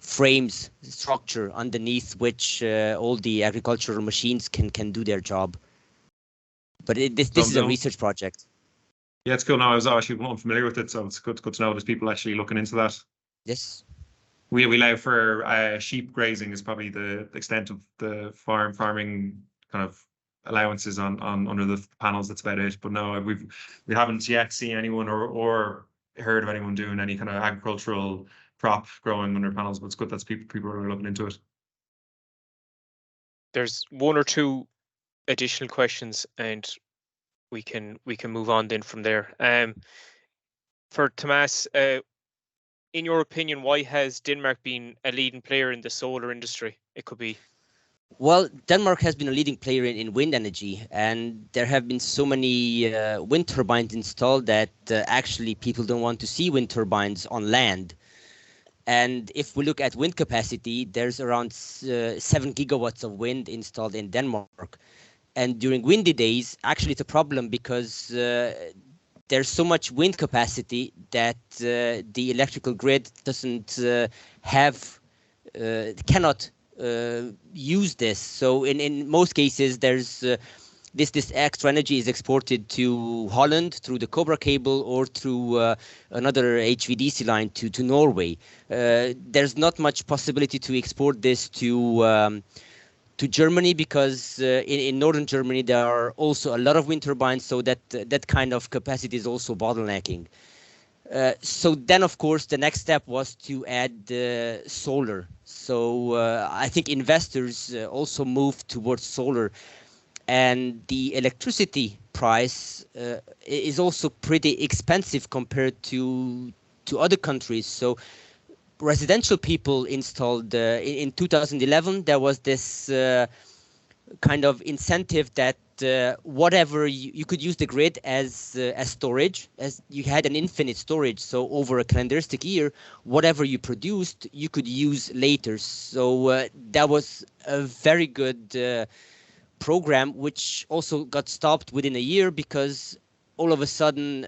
frames structure underneath which all the agricultural machines can do their job. But this is a research project. Yeah, it's cool. Now I was actually unfamiliar with it, so it's good to know there's people actually looking into that. Yes. We allow for sheep grazing is probably the extent of the farming kind of allowances on under the panels. That's about it. But no, we haven't yet seen anyone or heard of anyone doing any kind of agricultural crop growing under panels. But it's good that people are looking into it. There's one or two additional questions, and we can move on then from there. For Tomas, in your opinion, why has Denmark been a leading player in the solar industry? It could be. Well, Denmark has been a leading player in wind energy, and there have been so many wind turbines installed that actually people don't want to see wind turbines on land. And if we look at wind capacity, there's around 7 gigawatts of wind installed in Denmark. And during windy days, actually it's a problem because there's so much wind capacity that the electrical grid doesn't cannot use this. So in most cases, there's this extra energy is exported to Holland through the Cobra cable or through another HVDC line to Norway. There's not much possibility to export this to Germany because in northern Germany there are also a lot of wind turbines, so that kind of capacity is also bottlenecking. So then, of course, the next step was to add solar. So I think investors also moved towards solar, and the electricity price is also pretty expensive compared to other countries. So residential people installed in 2011, there was this kind of incentive that whatever you could use the grid as storage, as you had an infinite storage. So over a calendaristic year, whatever you produced, you could use later. So that was a very good program, which also got stopped within a year because all of a sudden,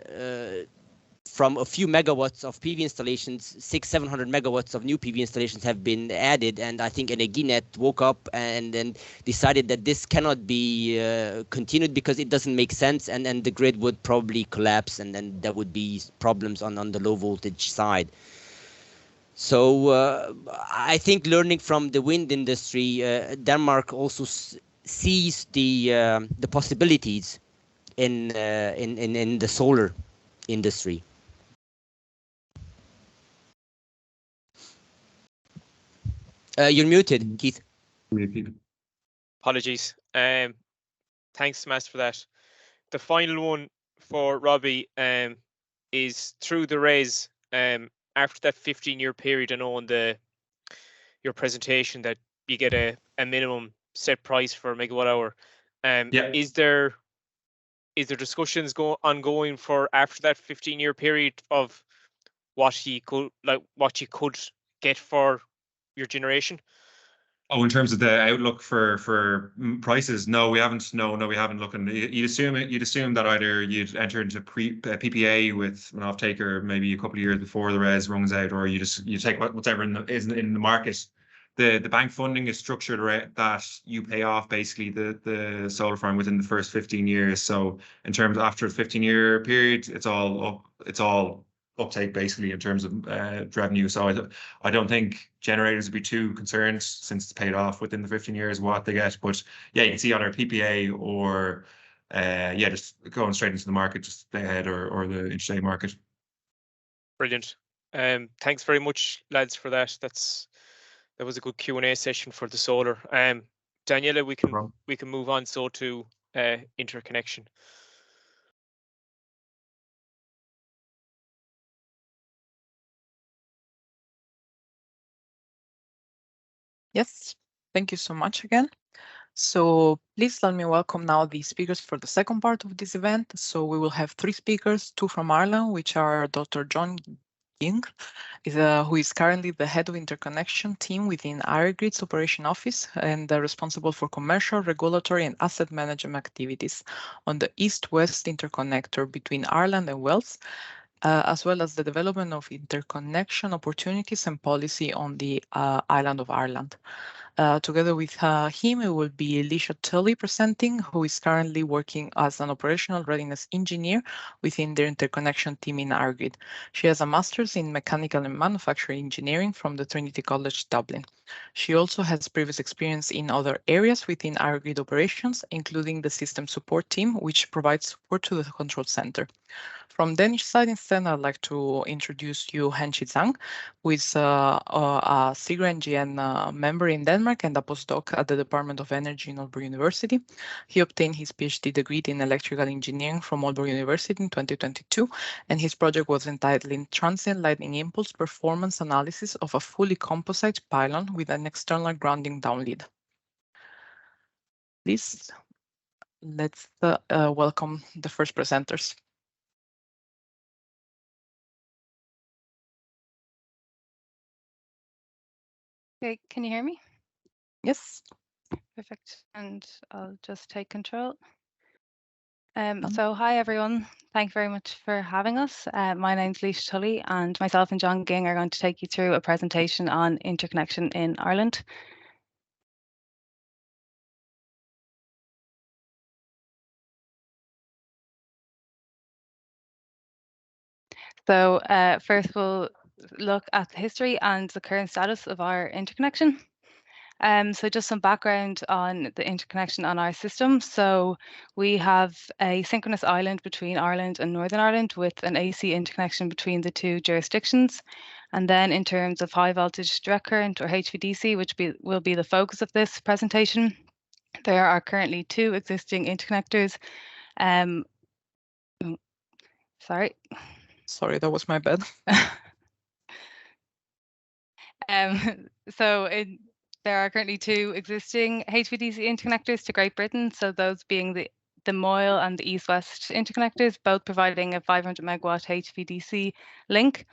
from a few megawatts of PV installations, 600-700 megawatts of new PV installations have been added. And I think Energinet woke up and then decided that this cannot be continued because it doesn't make sense, and the grid would probably collapse, and then there would be problems on the low voltage side. So I think learning from the wind industry, Denmark also sees the possibilities in the solar industry. You're muted, Keith. Apologies. Thanks, Tomas, for that. The final one for Robbie is through the RES. After that 15-year period, I know in your presentation that you get a minimum set price for megawatt hour. Yeah. Is there discussions ongoing for after that 15-year period of what you could get for your generation? Oh, in terms of the outlook for prices, no, we haven't. No, we haven't looking. You'd assume that either you'd enter into PPA with an off-taker maybe a couple of years before the RES runs out, or you take whatever is in the market. The bank funding is structured that you pay off basically the solar farm within the first 15 years. So in terms of after the 15-year period, it's all uptake basically in terms of revenue. So I don't think generators would be too concerned since it's paid off within the 15 years what they get. But yeah, you can see either PPA or just going straight into the market, just ahead or the intraday market. Brilliant. Thanks very much, lads, for that. That was a good Q&A session for the solar. Daniela, we can move on to interconnection. Yes, thank you so much again. So please let me welcome now the speakers for the second part of this event. So we will have 3 speakers, 2 from Ireland, which are Dr. John Ging, who is currently the head of interconnection team within CIGRE's operation office and responsible for commercial, regulatory and asset management activities on the East-West interconnector between Ireland and Wales, as well as the development of interconnection opportunities and policy on the island of Ireland. Together with him, it will be Alicia Tully presenting, who is currently working as an operational readiness engineer within the interconnection team in CIGRE. She has a master's in mechanical and manufacturing engineering from the Trinity College Dublin. She also has previous experience in other areas within CIGRE operations, including the system support team, which provides support to the control center. From Danish side instead, I'd like to introduce you Henshi Zhang, who is a CIGRE NGN member in Denmark and a postdoc at the Department of Energy in Aalborg University. He obtained his PhD degree in electrical engineering from Aalborg University in 2022, and his project was entitled Transient Lightning Impulse Performance Analysis of a Fully Composite Pylon with an External Grounding Downlead. Please, let's welcome the first presenters. Okay, can you hear me? Yes. Perfect. And I'll just take control. So hi, everyone. Thank you very much for having us. My name's Alicia Tully, and myself and John Ging are going to take you through a presentation on interconnection in Ireland. So first we'll look at the history and the current status of our interconnection. So just some background on the interconnection on our system. So we have a synchronous island between Ireland and Northern Ireland with an AC interconnection between the 2 jurisdictions. And then in terms of high voltage direct current or HVDC, which will be the focus of this presentation, there are currently 2 existing interconnectors. Sorry, that was my bad. There are currently 2 existing HVDC interconnectors to Great Britain, so those being the Moyle and the East-West interconnectors, both providing a 500 megawatt HVDC link.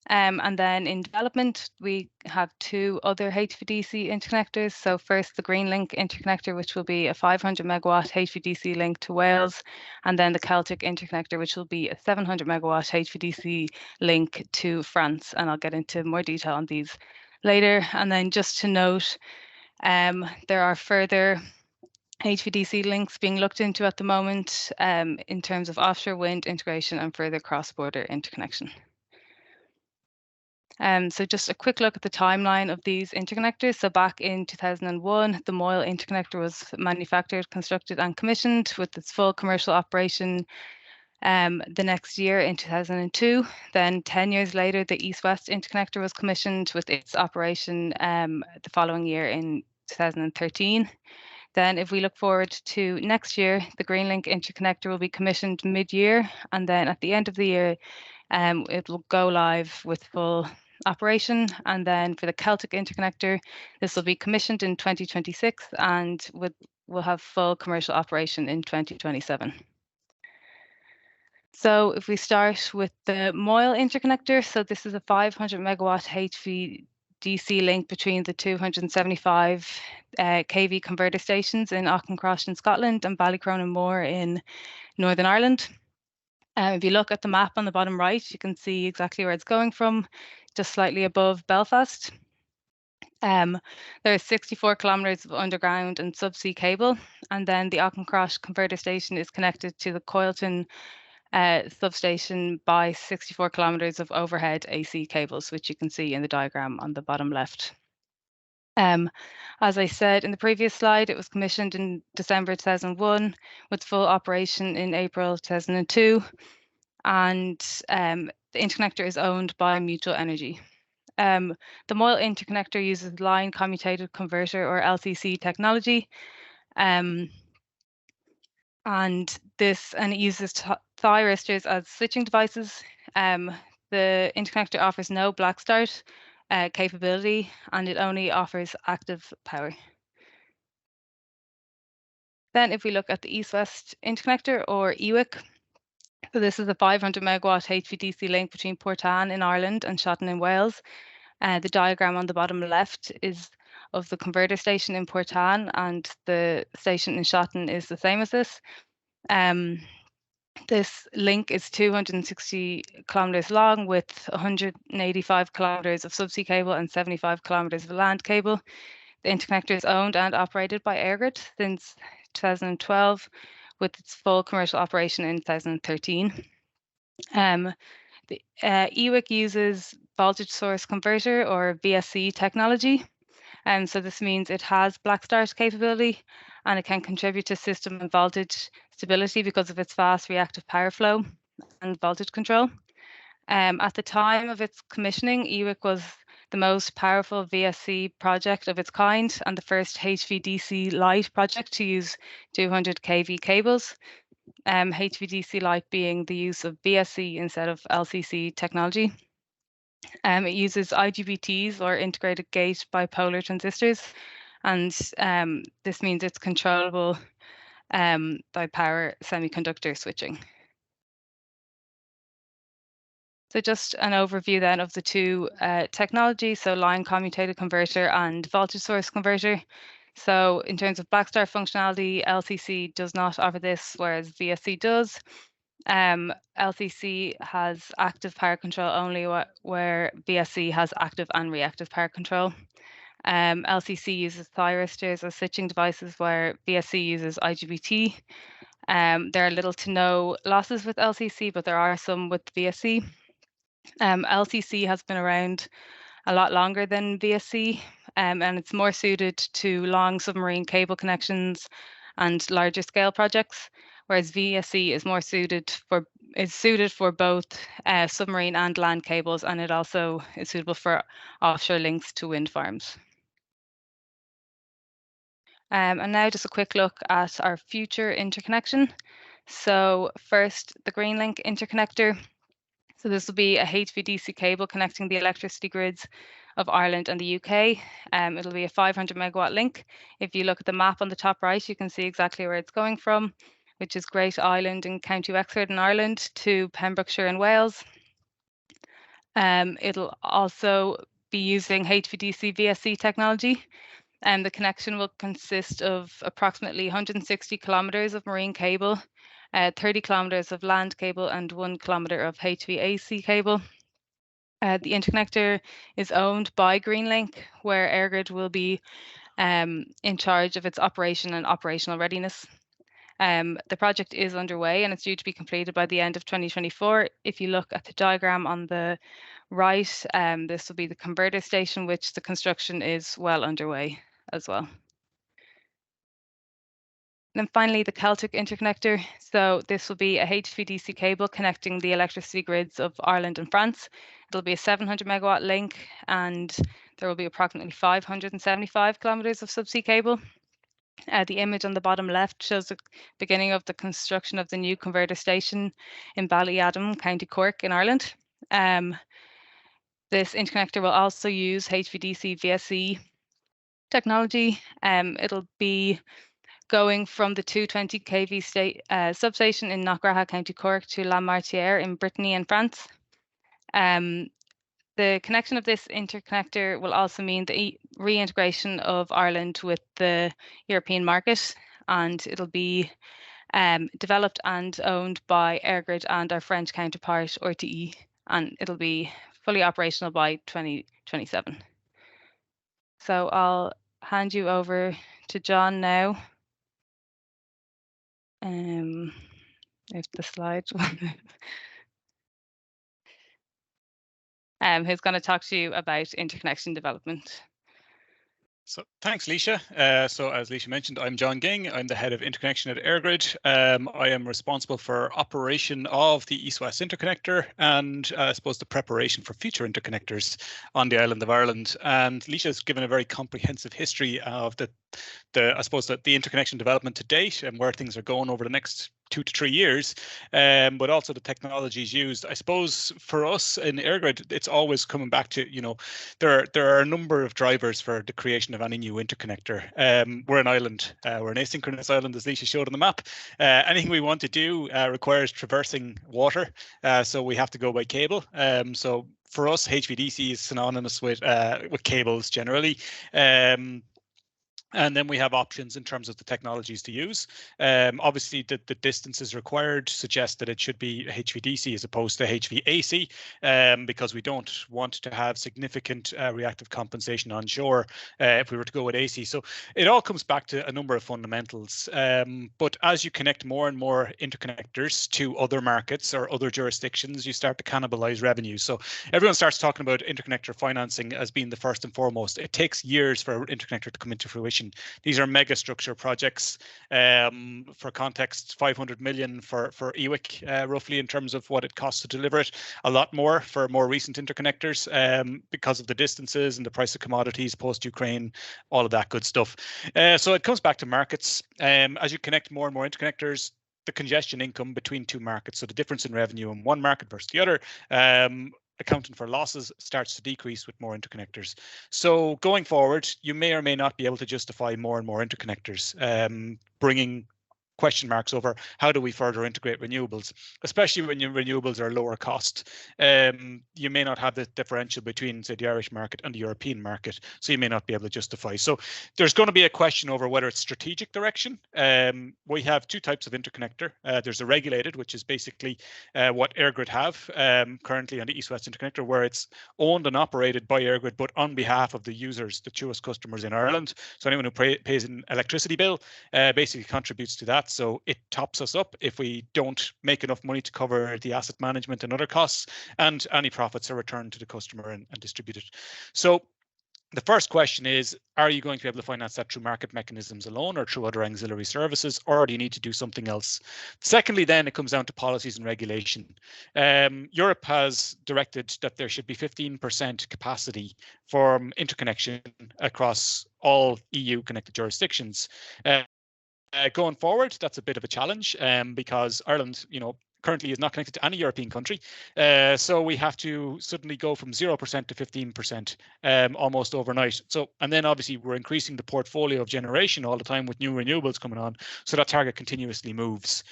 And then in development, we have 2 other HVDC interconnectors. So first, the Green Link interconnector, which will be a 500 megawatt HVDC link to Wales, and then the Celtic interconnector, which will be a 700 megawatt HVDC link to France. And I'll get into more detail on these later. And then just to note, there are further HVDC links being looked into at the moment in terms of offshore wind integration and further cross-border interconnection. So just a quick look at the timeline of these interconnectors. So back in 2001, the Moyle interconnector was manufactured, constructed and commissioned with its full commercial operation the next year in 2002. Then 10 years later, the East-West interconnector was commissioned with its operation the following year in 2013. Then if we look forward to next year, the Greenlink interconnector will be commissioned mid-year, and then at the end of the year, it will go live with full operation. And then for the Celtic interconnector, this will be commissioned in 2026 and will have full commercial operation in 2027. So if we start with the Moyle interconnector, so this is a 500 megawatt HVDC link between the 275 kV converter stations in Auchincross in Scotland and Ballycronemore in Northern Ireland. If you look at the map on the bottom right, you can see exactly where it's going from, just slightly above Belfast. There are 64 kilometres of underground and subsea cable, and then the Auchincross converter station is connected to the Coylton substation by 64 kilometres of overhead AC cables, which you can see in the diagram on the bottom left. As I said in the previous slide, it was commissioned in December 2001 with full operation in April 2002. And the interconnector is owned by Mutual Energy. The Moyle interconnector uses line commutative converter or LCC technology, and it uses thyristors as switching devices. The interconnector offers no black start capability, and it only offers active power. Then if we look at the East-West interconnector or EWIC, so this is a 500 megawatt HVDC link between Portan in Ireland and Shotton in Wales. The diagram on the bottom left is of the converter station in Portan, and the station in Shotton is the same as this. This link is 260 kilometres long with 185 kilometres of subsea cable and 75 kilometres of land cable. The interconnector is owned and operated by EirGrid since 2012, with its full commercial operation in 2013. The EWIC uses voltage source converter or VSC technology. So this means it has black start capability, and it can contribute to system and voltage stability because of its fast reactive power flow and voltage control. At the time of its commissioning, EWIC was the most powerful VSC project of its kind and the first HVDC Lite project to use 200 kV cables. HVDC Lite being the use of VSC instead of LCC technology. It uses IGBTs or integrated gate bipolar transistors, and this means it's controllable by power semiconductor switching. So just an overview then of the two technologies, so line commutated converter and voltage source converter. So in terms of black start functionality, LCC does not offer this, whereas VSC does. LCC has active power control only, where VSC has active and reactive power control. LCC uses thyristors as switching devices, where VSC uses IGBT. There are little to no losses with LCC, but there are some with VSC. LCC has been around a lot longer than VSC, and it's more suited to long submarine cable connections and larger scale projects, whereas VSC is more suited for both submarine and land cables, and it also is suitable for offshore links to wind farms. And now just a quick look at our future interconnection. So first, the Greenlink interconnector. So this will be a HVDC cable connecting the electricity grids of Ireland and the UK. It'll be a 500 megawatt link. If you look at the map on the top right, you can see exactly where it's going from, which is Great Island in County Wexford in Ireland to Pembrokeshire in Wales. It'll also be using HVDC VSC technology. And the connection will consist of approximately 160 kilometres of marine cable, 30 kilometres of land cable, and 1 kilometre of HVAC cable. The interconnector is owned by Greenlink, where EirGrid will be in charge of its operation and operational readiness. The project is underway and it's due to be completed by the end of 2024. If you look at the diagram on the right, this will be the converter station, which the construction is well underway as well. And then finally, the Celtic interconnector. So this will be a HVDC cable connecting the electricity grids of Ireland and France. It'll be a 700 megawatt link, and there will be approximately 575 kilometres of subsea cable. The image on the bottom left shows the beginning of the construction of the new converter station in Ballyadam, County Cork in Ireland. This interconnector will also use HVDC VSC technology. It'll be going from the 220 kV substation in Knockgraha, County Cork to La Martière in Brittany and France. The connection of this interconnector will also mean the reintegration of Ireland with the European market, and it'll be developed and owned by EirGrid and our French counterpart RTE, and it'll be fully operational by 2027. So I'll hand you over to John now. If the slide who's going to talk to you about interconnection development. So thanks, Leisha. So as Leisha mentioned, I'm John Ging. I'm the head of interconnection at EirGrid. I am responsible for operation of the East-West interconnector and I suppose the preparation for future interconnectors on the island of Ireland. And Leisha has given a very comprehensive history of the interconnection development to date and where things are going over the next 2 to 3 years, but also the technologies used. I suppose for us in EirGrid, it's always coming back to, you know, there are a number of drivers for the creation of any new interconnector. We're an island, we're an asynchronous island, as Leisha showed on the map. Anything we want to do requires traversing water, so we have to go by cable. So for us, HVDC is synonymous with cables generally. And then we have options in terms of the technologies to use. Obviously, the distances required suggest that it should be HVDC as opposed to HVAC, because we don't want to have significant reactive compensation on shore if we were to go with AC. So it all comes back to a number of fundamentals. But as you connect more and more interconnectors to other markets or other jurisdictions, you start to cannibalize revenue. So everyone starts talking about interconnector financing as being the first and foremost. It takes years for an interconnector to come into fruition. These are mega structure projects. For context, 500 million for EWIC, roughly, in terms of what it costs to deliver it. A lot more for more recent interconnectors because of the distances and the price of commodities post-Ukraine, all of that good stuff. So it comes back to markets. As you connect more and more interconnectors, the congestion income between two markets, so the difference in revenue in one market versus the other, accounting for losses starts to decrease with more interconnectors. So going forward, you may or may not be able to justify more and more interconnectors, bringing question marks over how do we further integrate renewables, especially when your renewables are lower cost. You may not have the differential between, say, the Irish market and the European market, so you may not be able to justify. So there's going to be a question over whether it's strategic direction. We have two types of interconnector. There's a regulated, which is basically what EirGrid have currently on the East-West interconnector, where it's owned and operated by EirGrid, but on behalf of the users, the truest customers in Ireland. So anyone who pays an electricity bill basically contributes to that. So it tops us up if we don't make enough money to cover the asset management and other costs, and any profits are returned to the customer and distributed. So the first question is, are you going to be able to finance that through market mechanisms alone or through other auxiliary services, or do you need to do something else? Secondly, then it comes down to policies and regulation. Europe has directed that there should be 15% capacity for interconnection across all EU connected jurisdictions. Going forward, that's a bit of a challenge because Ireland, currently is not connected to any European country. So we have to suddenly go from 0% to 15% almost overnight. So, and then obviously we're increasing the portfolio of generation all the time with new renewables coming on. So that target continuously moves.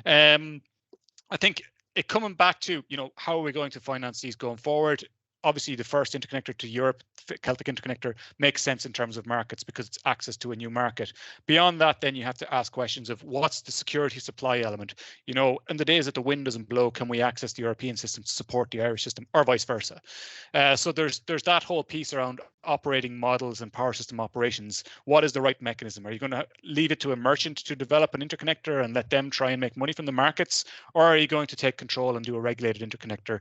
I think it coming back to, how are we going to finance these going forward? Obviously, the first interconnector to Europe, Celtic interconnector, makes sense in terms of markets because it's access to a new market. Beyond that, then you have to ask questions of what's the security supply element? In the days that the wind doesn't blow, can we access the European system to support the Irish system, or vice versa? So there's that whole piece around operating models and power system operations. What is the right mechanism? Are you going to leave it to a merchant to develop an interconnector and let them try and make money from the markets, or are you going to take control and do a regulated interconnector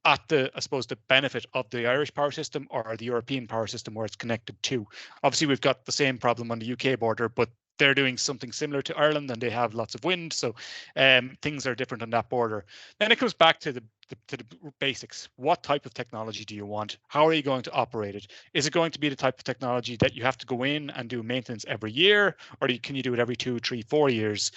at the benefit of the Irish power system or the European power system where it's connected to? Obviously, we've got the same problem on the UK border, but they're doing something similar to Ireland, and they have lots of wind, so things are different on that border. Then it comes back to the basics. What type of technology do you want? How are you going to operate it? Is it going to be the type of technology that you have to go in and do maintenance every year, or can you do it every 2, 3, 4 years?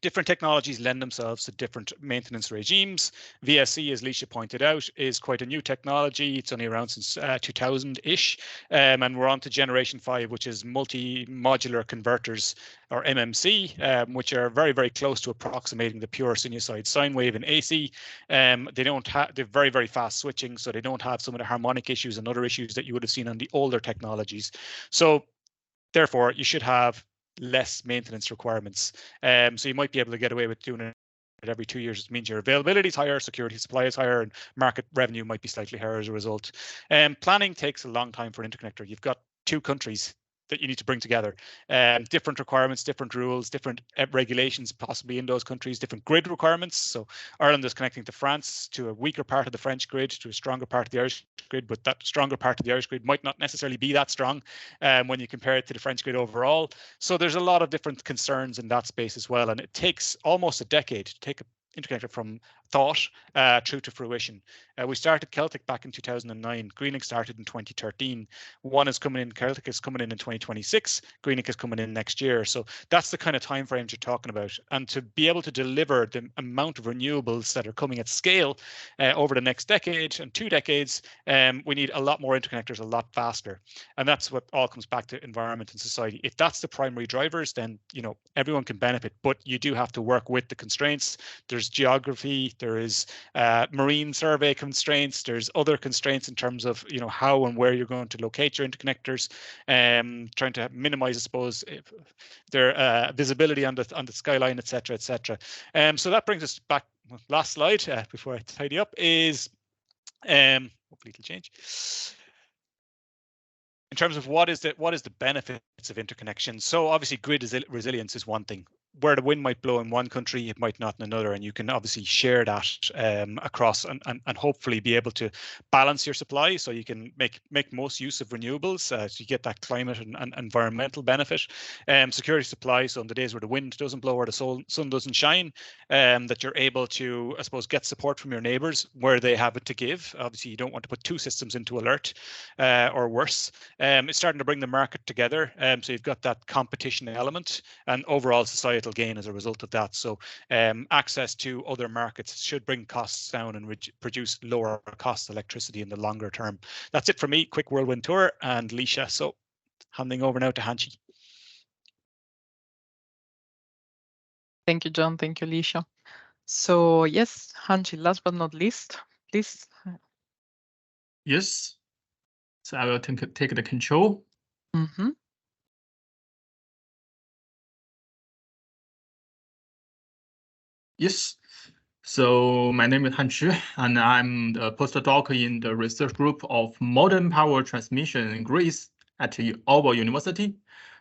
Different technologies lend themselves to different maintenance regimes. VSC, as Leisha pointed out, is quite a new technology. It's only around since 2000-ish, and we're on to generation 5, which is multi-modular converters, or MMC, which are very, very close to approximating the pure sinusoid sine wave in AC. They're very, very fast switching, so they don't have some of the harmonic issues and other issues that you would have seen on the older technologies. So therefore, you should have less maintenance requirements. So you might be able to get away with doing it every 2 years. It means your availability is higher, security supply is higher, and market revenue might be slightly higher as a result. Planning takes a long time for an interconnector. You've got 2 countries that you need to bring together. Different requirements, different rules, different regulations possibly in those countries, different grid requirements. So Ireland is connecting to France, to a weaker part of the French grid, to a stronger part of the Irish grid, but that stronger part of the Irish grid might not necessarily be that strong when you compare it to the French grid overall. So there's a lot of different concerns in that space as well, and it takes almost a decade to take an interconnector from thought through to fruition. We started Celtic back in 2009. Greenlink started in 2013. One is coming in, Celtic is coming in 2026. Greenlink is coming in next year. So that's the kind of time frames you're talking about. And to be able to deliver the amount of renewables that are coming at scale over the next decade and 2 decades, we need a lot more interconnectors a lot faster. And that's what all comes back to environment and society. If that's the primary drivers, then everyone can benefit, but you do have to work with the constraints. There's geography, there is marine survey constraints, there's other constraints in terms of how and where you're going to locate your interconnectors, trying to minimize, I suppose, their visibility on the skyline, etc., etc. So that brings us back. Last slide before I tidy up is hopefully it'll change. In terms of what is the benefits of interconnection. So obviously grid resilience is one thing. Where the wind might blow in one country, it might not in another, and you can obviously share that across and hopefully be able to balance your supply, so you can make most use of renewables, so you get that climate and environmental benefit. Security supply, so on the days where the wind doesn't blow or the sun doesn't shine, that you're able to, I suppose, get support from your neighbours where they have it to give. Obviously, you don't want to put 2 systems into alert or worse. It's starting to bring the market together, so you've got that competition element and overall societal gain as a result of that. So access to other markets should bring costs down and produce lower cost electricity in the longer term. That's it for me. Quick whirlwind tour, and Leisha. So handing over now to Hanchi. Thank you, John. Thank you, Leisha. So yes, Hanchi, last but not least, please. Yes. So I will take the control. Mm-hmm. Yes. So my name is Han Chi, and I'm the postdoc in the research group of modern power transmission in Greece at Aalborg University.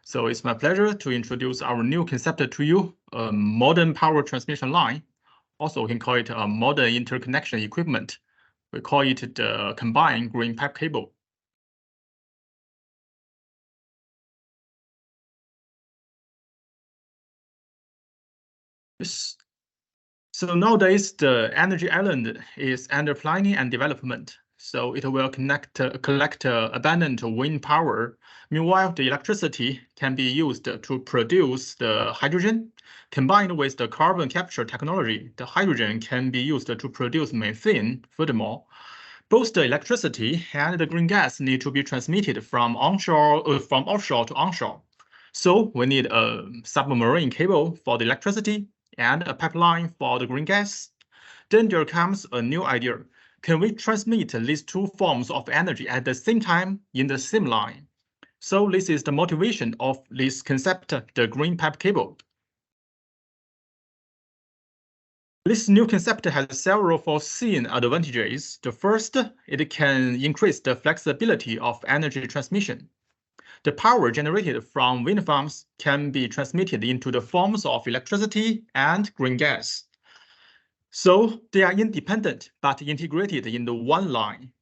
So it's my pleasure to introduce our new concept to you, a modern power transmission line. Also, we can call it a modern interconnection equipment. We call it the combined green pipe cable. Yes. So nowadays, the energy island is under planning and development. So it will collect abundant wind power. Meanwhile, the electricity can be used to produce the hydrogen. Combined with the carbon capture technology, the hydrogen can be used to produce methane. Furthermore, both the electricity and the green gas need to be transmitted from offshore to onshore. So we need a submarine cable for the electricity and a pipeline for the green gas. Then there comes a new idea. Can we transmit these 2 forms of energy at the same time in the same line? So this is the motivation of this concept, the green pipe cable. This new concept has several foreseen advantages. The first, it can increase the flexibility of energy transmission. The power generated from wind farms can be transmitted into the forms of electricity and green gas. So they are independent but integrated into one line.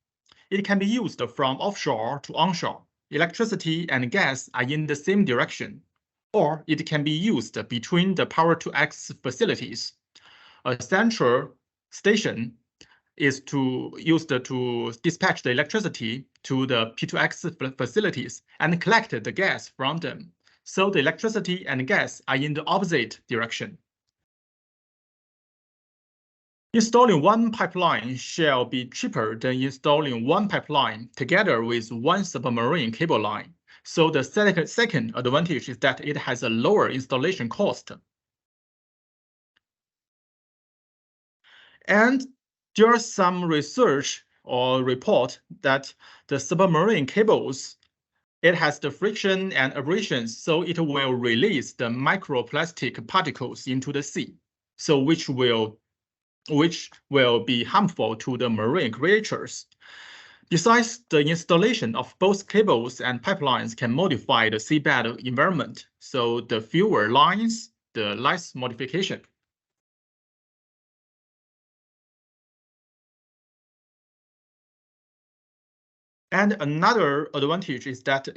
It can be used from offshore to onshore. Electricity and gas are in the same direction. or it can be used between the power-to-X facilities. A central station is used to dispatch the electricity to the P2X facilities and collect the gas from them. So the electricity and gas are in the opposite direction. Installing one pipeline shall be cheaper than installing one pipeline together with one submarine cable line. So the second advantage is that it has a lower installation cost. And there's some research or report that the submarine cables, it has the friction and abrasions, so it will release the microplastic particles into the sea, so which will be harmful to the marine creatures. Besides, the installation of both cables and pipelines can modify the seabed environment, so the fewer lines, the less modification. And another advantage is that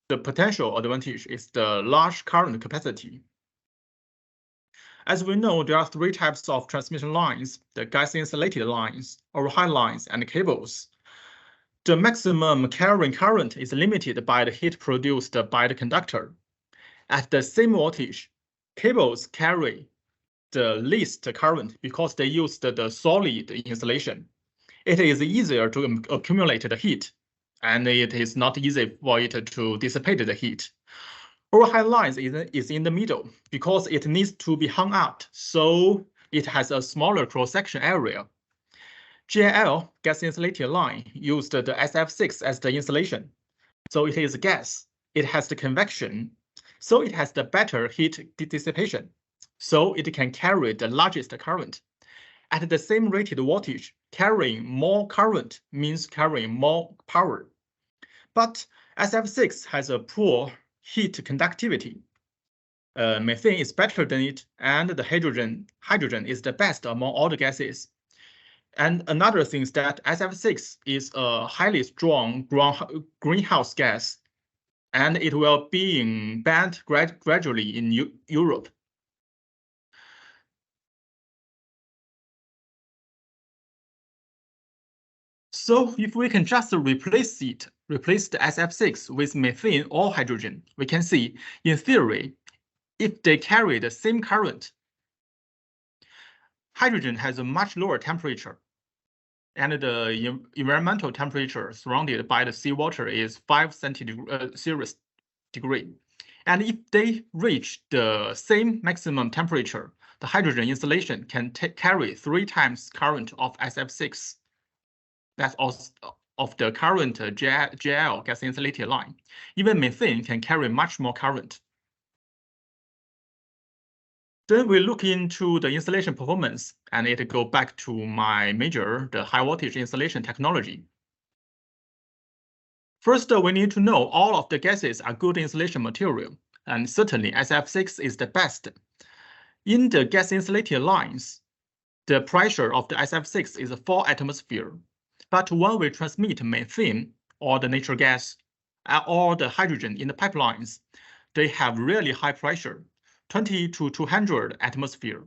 the potential advantage is the large current capacity. As we know, there are three types of transmission lines: the gas-insulated lines, overhead lines, and cables. The maximum carrying current is limited by the heat produced by the conductor. At the same voltage, cables carry the least current because they use the solid insulation. It is easier to accumulate the heat, and it is not easy for it to dissipate the heat. Overhead lines is in the middle because it needs to be hung up, so it has a smaller cross-section area. GIL, gas insulated line, used the SF6 as the insulation. So it is gas, it has the convection, so it has the better heat dissipation. So it can carry the largest current. At the same rated voltage, carrying more current means carrying more power. But SF6 has a poor heat conductivity. Methane is better than it, and the hydrogen is the best among all the gases. And another thing is that SF6 is a highly strong greenhouse gas, and it will be banned gradually in Europe. So if we can just replace the SF6 with methane or hydrogen, we can see, in theory, if they carry the same current, hydrogen has a much lower temperature, and the environmental temperature surrounded by the seawater is 5 Celsius degree. And if they reach the same maximum temperature, the hydrogen insulation can carry 3 times current of SF6. That's of the current GIL, gas insulated line. Even methane can carry much more current. Then we look into the insulation performance, and it go back to my major, the high voltage insulation technology. First, we need to know all of the gases are good insulation material, and certainly SF6 is the best. In the gas insulated lines, the pressure of the SF6 is 4 atmosphere. But when we transmit methane or the natural gas or the hydrogen in the pipelines, they have really high pressure, 20 to 200 atmosphere.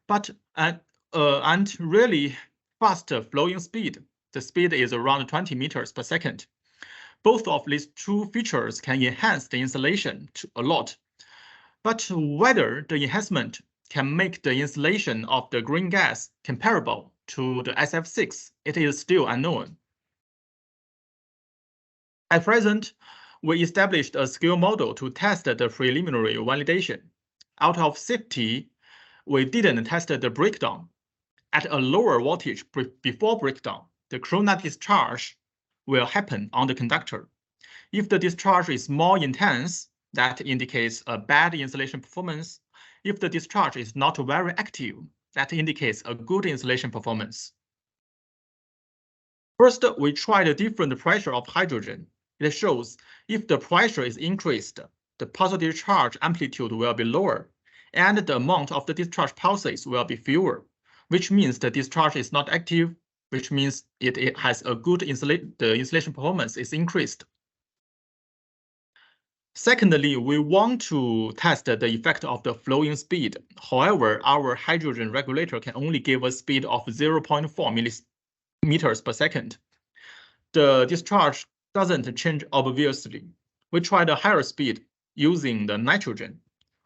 But and really fast flowing speed. The speed is around 20 meters per second. Both of these two features can enhance the insulation a lot. But whether the enhancement can make the insulation of the green gas comparable to the SF6, it is still unknown. At present, we established a scale model to test the preliminary validation. Out of safety, we didn't test the breakdown. At a lower voltage before breakdown, the corona discharge will happen on the conductor. If the discharge is more intense, that indicates a bad insulation performance. If the discharge is not very active, that indicates a good insulation performance. First, we tried a different pressure of hydrogen. It shows if the pressure is increased, the positive charge amplitude will be lower, and the amount of the discharge pulses will be fewer, which means the discharge is not active, which means it has a good the insulation performance is increased. Secondly, we want to test the effect of the flowing speed. However, our hydrogen regulator can only give a speed of 0.4 millimeters per second. The discharge doesn't change obviously. We tried a higher speed using the nitrogen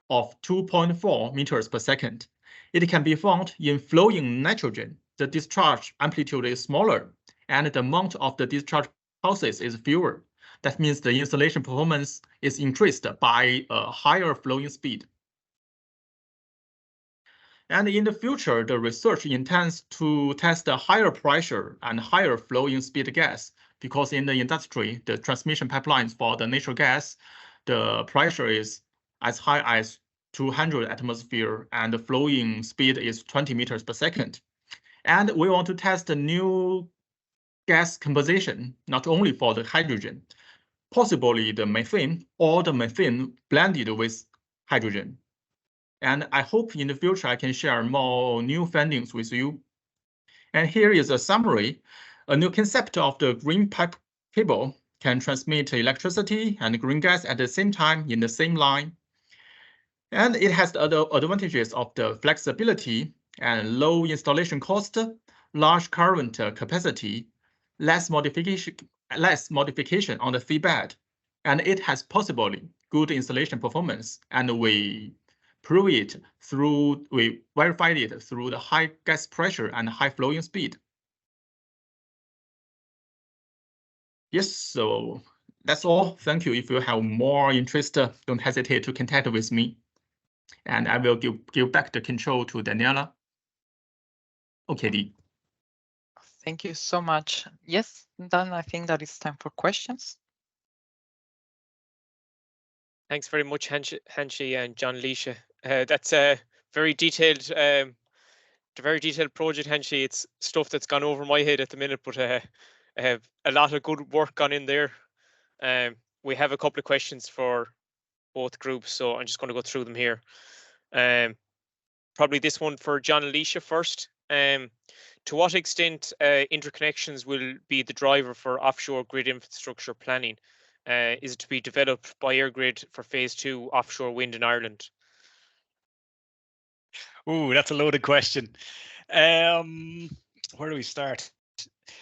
of 2.4 meters per second. It can be found in flowing nitrogen. The discharge amplitude is smaller, and the amount of the discharge pulses is fewer. That means the installation performance is increased by a higher flowing speed. And in the future, the research intends to test a higher pressure and higher flowing speed gas, because in the industry, the transmission pipelines for the natural gas, the pressure is as high as 200 atmosphere and the flowing speed is 20 meters per second. And we want to test a new gas composition, not only for the hydrogen, possibly the methane or the methane blended with hydrogen. And I hope in the future I can share more new findings with you. And here is a summary. A new concept of the green pipe cable can transmit electricity and green gas at the same time in the same line. And it has the other advantages of the flexibility and low installation cost, large current capacity, less modification on the seabed, and it has possibly good installation performance. And we verified it through the high gas pressure and high flowing speed. Yes, so that's all. Thank you. If you have more interest, don't hesitate to contact with me. And I will give back the control to Daniela. Okay, Lee. Thank you so much. Yes, then I think that it's time for questions. Thanks very much, Hanshi and John Leisha. That's a very detailed, project, Hanshi. It's stuff that's gone over my head at the minute, but I have a lot of good work gone in there. We have a couple of questions for both groups, so I'm just going to go through them here. Probably this one for John Leisha first. To what extent interconnections will be the driver for offshore grid infrastructure planning? Is it to be developed by EirGrid for phase 2 offshore wind in Ireland? Ooh, that's a loaded question. Where do we start?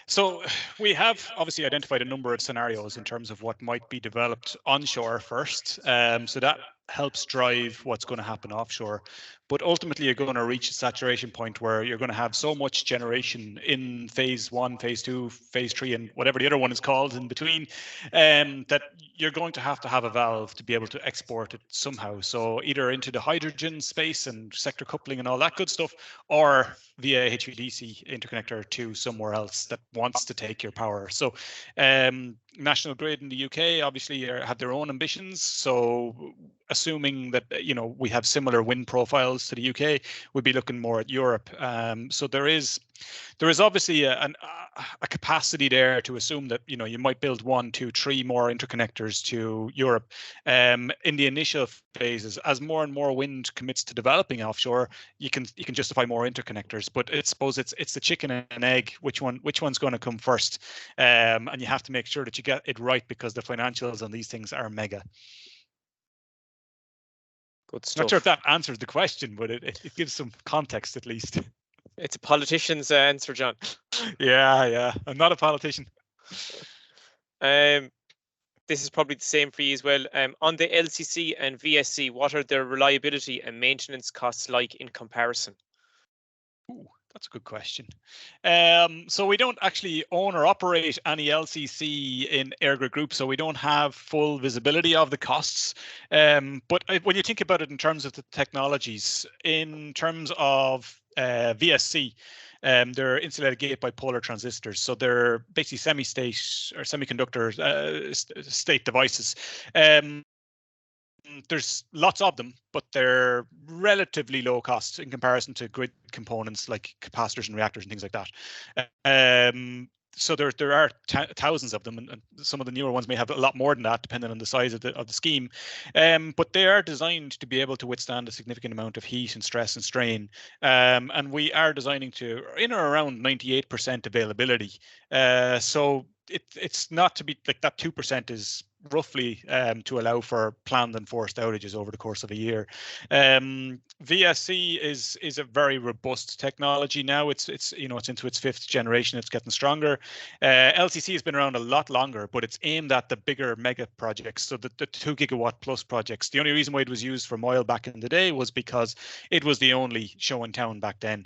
So we have obviously identified a number of scenarios in terms of what might be developed onshore first. So that helps drive what's going to happen offshore. But ultimately, you're going to reach a saturation point where you're going to have so much generation in phase 1, phase 2, phase 3, and whatever the other one is called in between, that you're going to have a valve to be able to export it somehow. So either into the hydrogen space and sector coupling and all that good stuff, or via HVDC interconnector to somewhere else that wants to take your power. So National Grid in the UK obviously have their own ambitions. So assuming that we have similar wind profiles to the UK, we'd be looking more at Europe. So there is obviously a capacity there to assume that you might build 1, 2, 3 more interconnectors to Europe in the initial phases. As more and more wind commits to developing offshore, you can justify more interconnectors. But I suppose it's the chicken and egg. Which one's going to come first? And you have to make sure that you get it right, because the financials on these things are mega. Good stuff. Not sure if that answers the question, but it gives some context at least. It's a politician's answer, John. Yeah. I'm not a politician. This is probably the same for you as well. On the LCC and VSC, what are their reliability and maintenance costs like in comparison? Ooh, that's a good question. So we don't actually own or operate any LCC in EirGrid Group, so we don't have full visibility of the costs. But when you think about it in terms of the technologies, in terms of VSC, they're insulated gate bipolar transistors, so they're basically semi-state or semiconductor state devices. There's lots of them, but they're relatively low cost in comparison to grid components like capacitors and reactors and things like that. So there are thousands of them, and some of the newer ones may have a lot more than that, depending on the size of the scheme. But they are designed to be able to withstand a significant amount of heat and stress and strain. And we are designing to in or around 98% availability. So it's not to be like that 2% is roughly to allow for planned and forced outages over the course of a year. VSC is a very robust technology now. It's into its 5th generation. It's getting stronger. LCC has been around a lot longer, but it's aimed at the bigger mega projects, so the 2 gigawatt plus projects. The only reason why it was used for Moyle back in the day was because it was the only show in town back then.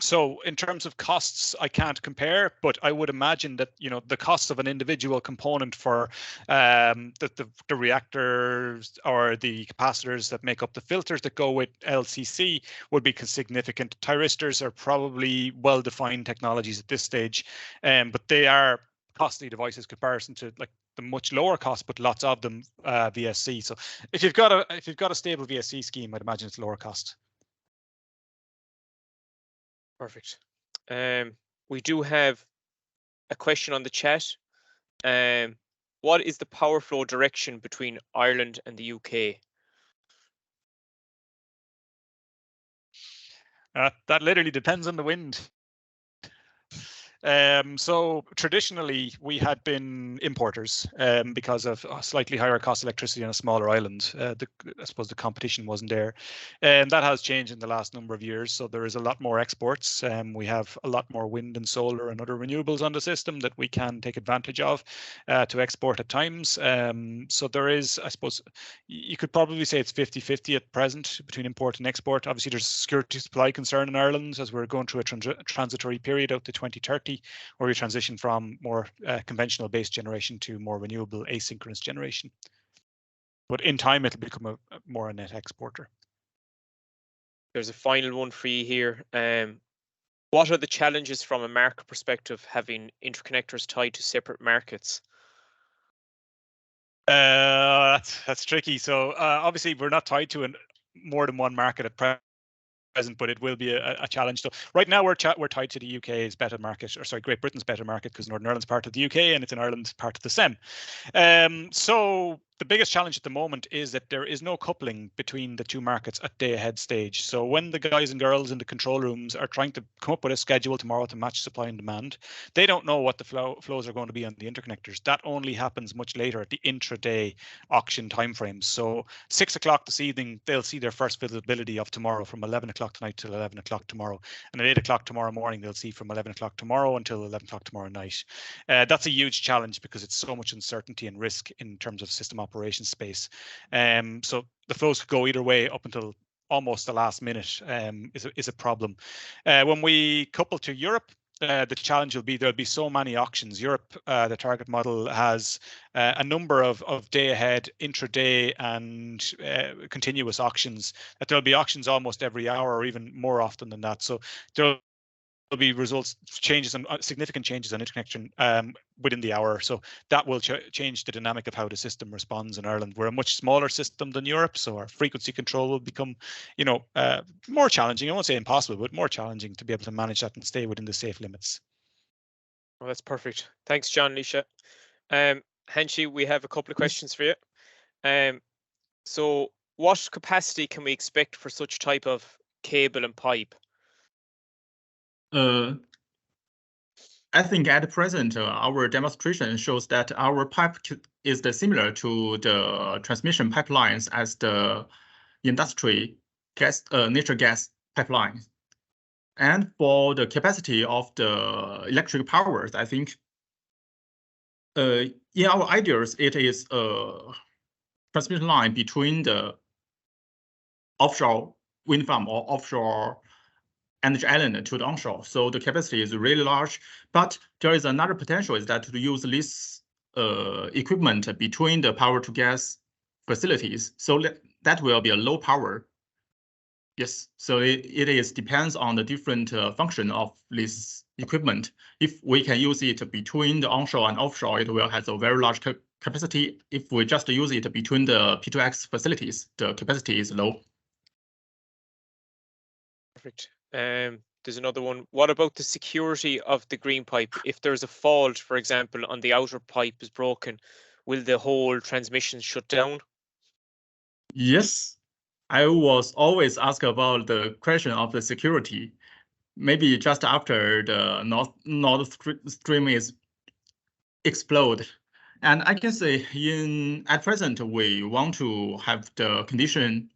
So in terms of costs, I can't compare, but I would imagine that the cost of an individual component for the reactors or the capacitors that make up the filters that go with LCC would be significant. Thyristors are probably well-defined technologies at this stage, but they are costly devices comparison to like the much lower cost, but lots of them VSC. So if you've got a stable VSC scheme, I'd imagine it's lower cost. Perfect. We do have a question on the chat. What is the power flow direction between Ireland and the UK? That literally depends on the wind. So traditionally, we had been importers because of slightly higher cost electricity on a smaller island. I suppose the competition wasn't there. And that has changed in the last number of years. So there is a lot more exports. We have a lot more wind and solar and other renewables on the system that we can take advantage of to export at times. So there is, I suppose, you could probably say it's 50-50 at present between import and export. Obviously, there's a security supply concern in Ireland as we're going through a transitory period out to 2030. Where we transition from more conventional based generation to more renewable asynchronous generation. But in time, it'll become more a net exporter. There's a final one for you here. What are the challenges from a market perspective having interconnectors tied to separate markets? That's tricky. So obviously, we're not tied to more than one market at present, but it will be a challenge. So right now we're tied to the UK's beta market, or sorry, Great Britain's beta market, because Northern Ireland's part of the UK and it's in Ireland part of the SEM. So the biggest challenge at the moment is that there is no coupling between the two markets at day ahead stage. So when the guys and girls in the control rooms are trying to come up with a schedule tomorrow to match supply and demand, they don't know what the flows are going to be on the interconnectors. That only happens much later at the intraday auction timeframes. So 6 o'clock this evening, they'll see their first visibility of tomorrow from 11 o'clock tonight till 11 o'clock tomorrow. And at 8 o'clock tomorrow morning, they'll see from 11 o'clock tomorrow until 11 o'clock tomorrow night. That's a huge challenge because it's so much uncertainty and risk in terms of system operation space. So the flows could go either way up until almost the last minute is a problem. When we couple to Europe, the challenge will be there'll be so many auctions. Europe, the target model has a number of day ahead, intraday and continuous auctions, that there'll be auctions almost every hour or even more often than that. So there'll be changes and significant changes on interconnection within the hour. So that will change the dynamic of how the system responds in Ireland. We're a much smaller system than Europe, so our frequency control will become, more challenging. I won't say impossible, but more challenging to be able to manage that and stay within the safe limits. Well, that's perfect. Thanks, John, Lisha. Henshi, we have a couple of questions for you. So what capacity can we expect for such type of cable and pipe? I think at present, our demonstration shows that our pipe is similar to the transmission pipelines as the industry natural gas pipelines. And for the capacity of the electric powers, I think in our ideas, it is a transmission line between the offshore wind farm or offshore energy island to the onshore. So the capacity is really large, but there is another potential is that to use this equipment between the power to gas facilities. So that will be a low power. Yes, so it depends on the different function of this equipment. If we can use it between the onshore and offshore, it will have a very large capacity. If we just use it between the P2X facilities, the capacity is low. Perfect. There's another one. What about the security of the green pipe? If there's a fault, for example, on the outer pipe is broken, will the whole transmission shut down? Yes, I was always asked about the question of the security. Maybe just after the Nord Stream is exploded, And I can say at present, we want to have the condition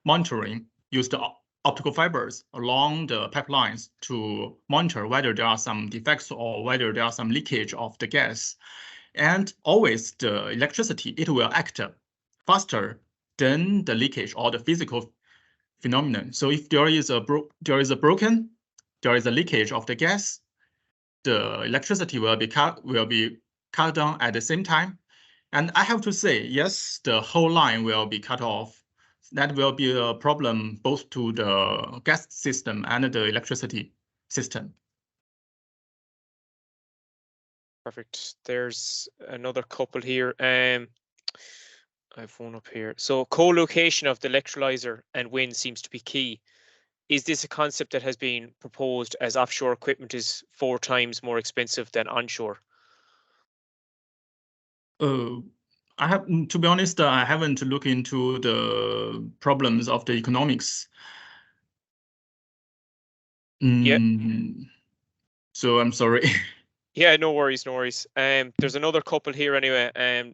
monitoring, use the optical fibers along the pipelines to monitor whether there are some defects or whether there are some leakage of the gas. And always the electricity, it will act faster than the leakage or the physical phenomenon. So if there is a leakage of the gas, the electricity will be cut down at the same time. And I have to say, yes, the whole line will be cut off. That will be a problem both to the gas system and the electricity system. Perfect. There's another couple here. I have one up here. So co-location of the electrolyzer and wind seems to be key. Is this a concept that has been proposed as offshore equipment is 4 times more expensive than onshore? To be honest, I haven't looked into the problems of the economics. Yeah. So I'm sorry. Yeah, no worries, no worries. There's another couple here anyway.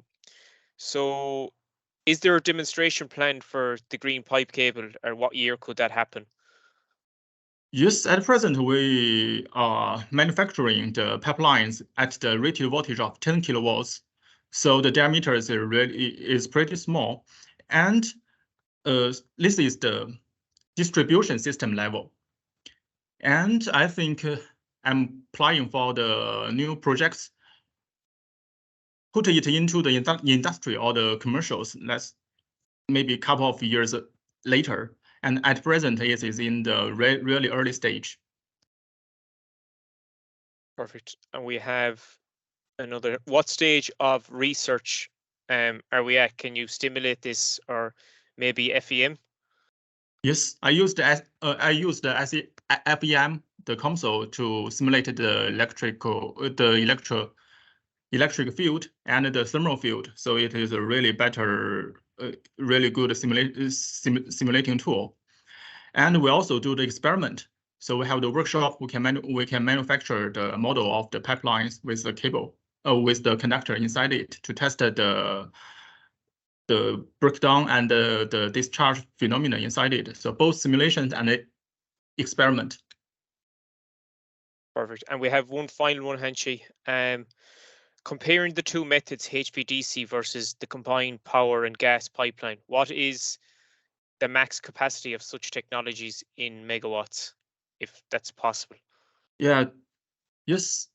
So is there a demonstration planned for the green pipe cable, or what year could that happen? Yes, at present we are manufacturing the pipelines at the rated voltage of 10 kilowatts. So the diameter is pretty small, and this is the distribution system level. And I think I'm applying for the new projects, put it into the industry or the commercials. That's maybe a couple of years later. And at present, it is in the really early stage. Perfect. And we have another. What stage of research are we at? Can you stimulate this, or maybe FEM? Yes, I used FEM, the console, to simulate the electric field and the thermal field. So it is a really better, really good simulating tool. And we also do the experiment. So we have the workshop. We can manufacture the model of the pipelines with the cable, with the conductor inside it to test the breakdown and the discharge phenomena inside it. So both simulations and experiment. Perfect. And we have one final one, Hanshi. Comparing the two methods, HVDC versus the combined power and gas pipeline, what is the max capacity of such technologies in megawatts, if that's possible? Yeah, yes.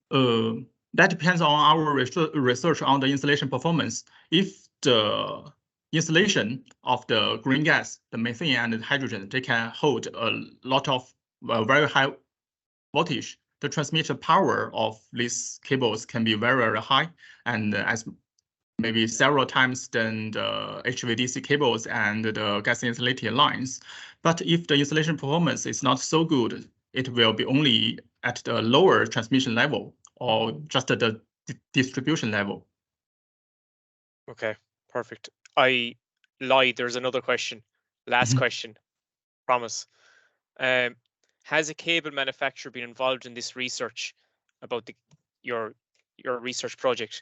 That depends on our research on the installation performance. If the installation of the green gas, the methane and the hydrogen, they can hold a lot of very high voltage, the transmitter power of these cables can be very, very high, and as maybe several times than the HVDC cables and the gas insulated lines. But if the installation performance is not so good, it will be only at the lower transmission level or just at the distribution level. Okay, perfect. I lied. There's another question. Last question. Promise. Has a cable manufacturer been involved in this research about your research project?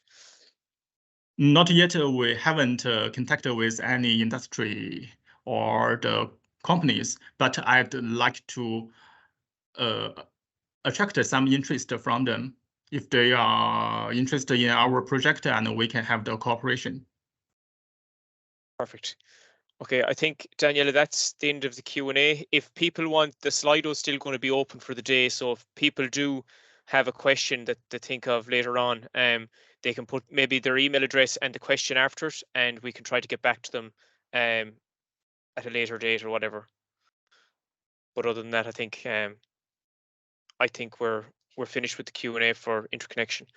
Not yet. We haven't contacted with any industry or the companies, but I'd like to attract some interest from them if they are interested in our project, and we can have the cooperation. Perfect. Okay, I think, Daniela, that's the end of the Q&A. If people want, the Slido's still going to be open for the day, so if people do have a question that they think of later on, they can put maybe their email address and the question after it, and we can try to get back to them at a later date or whatever. But other than that, I think we're finished with the Q&A for interconnection.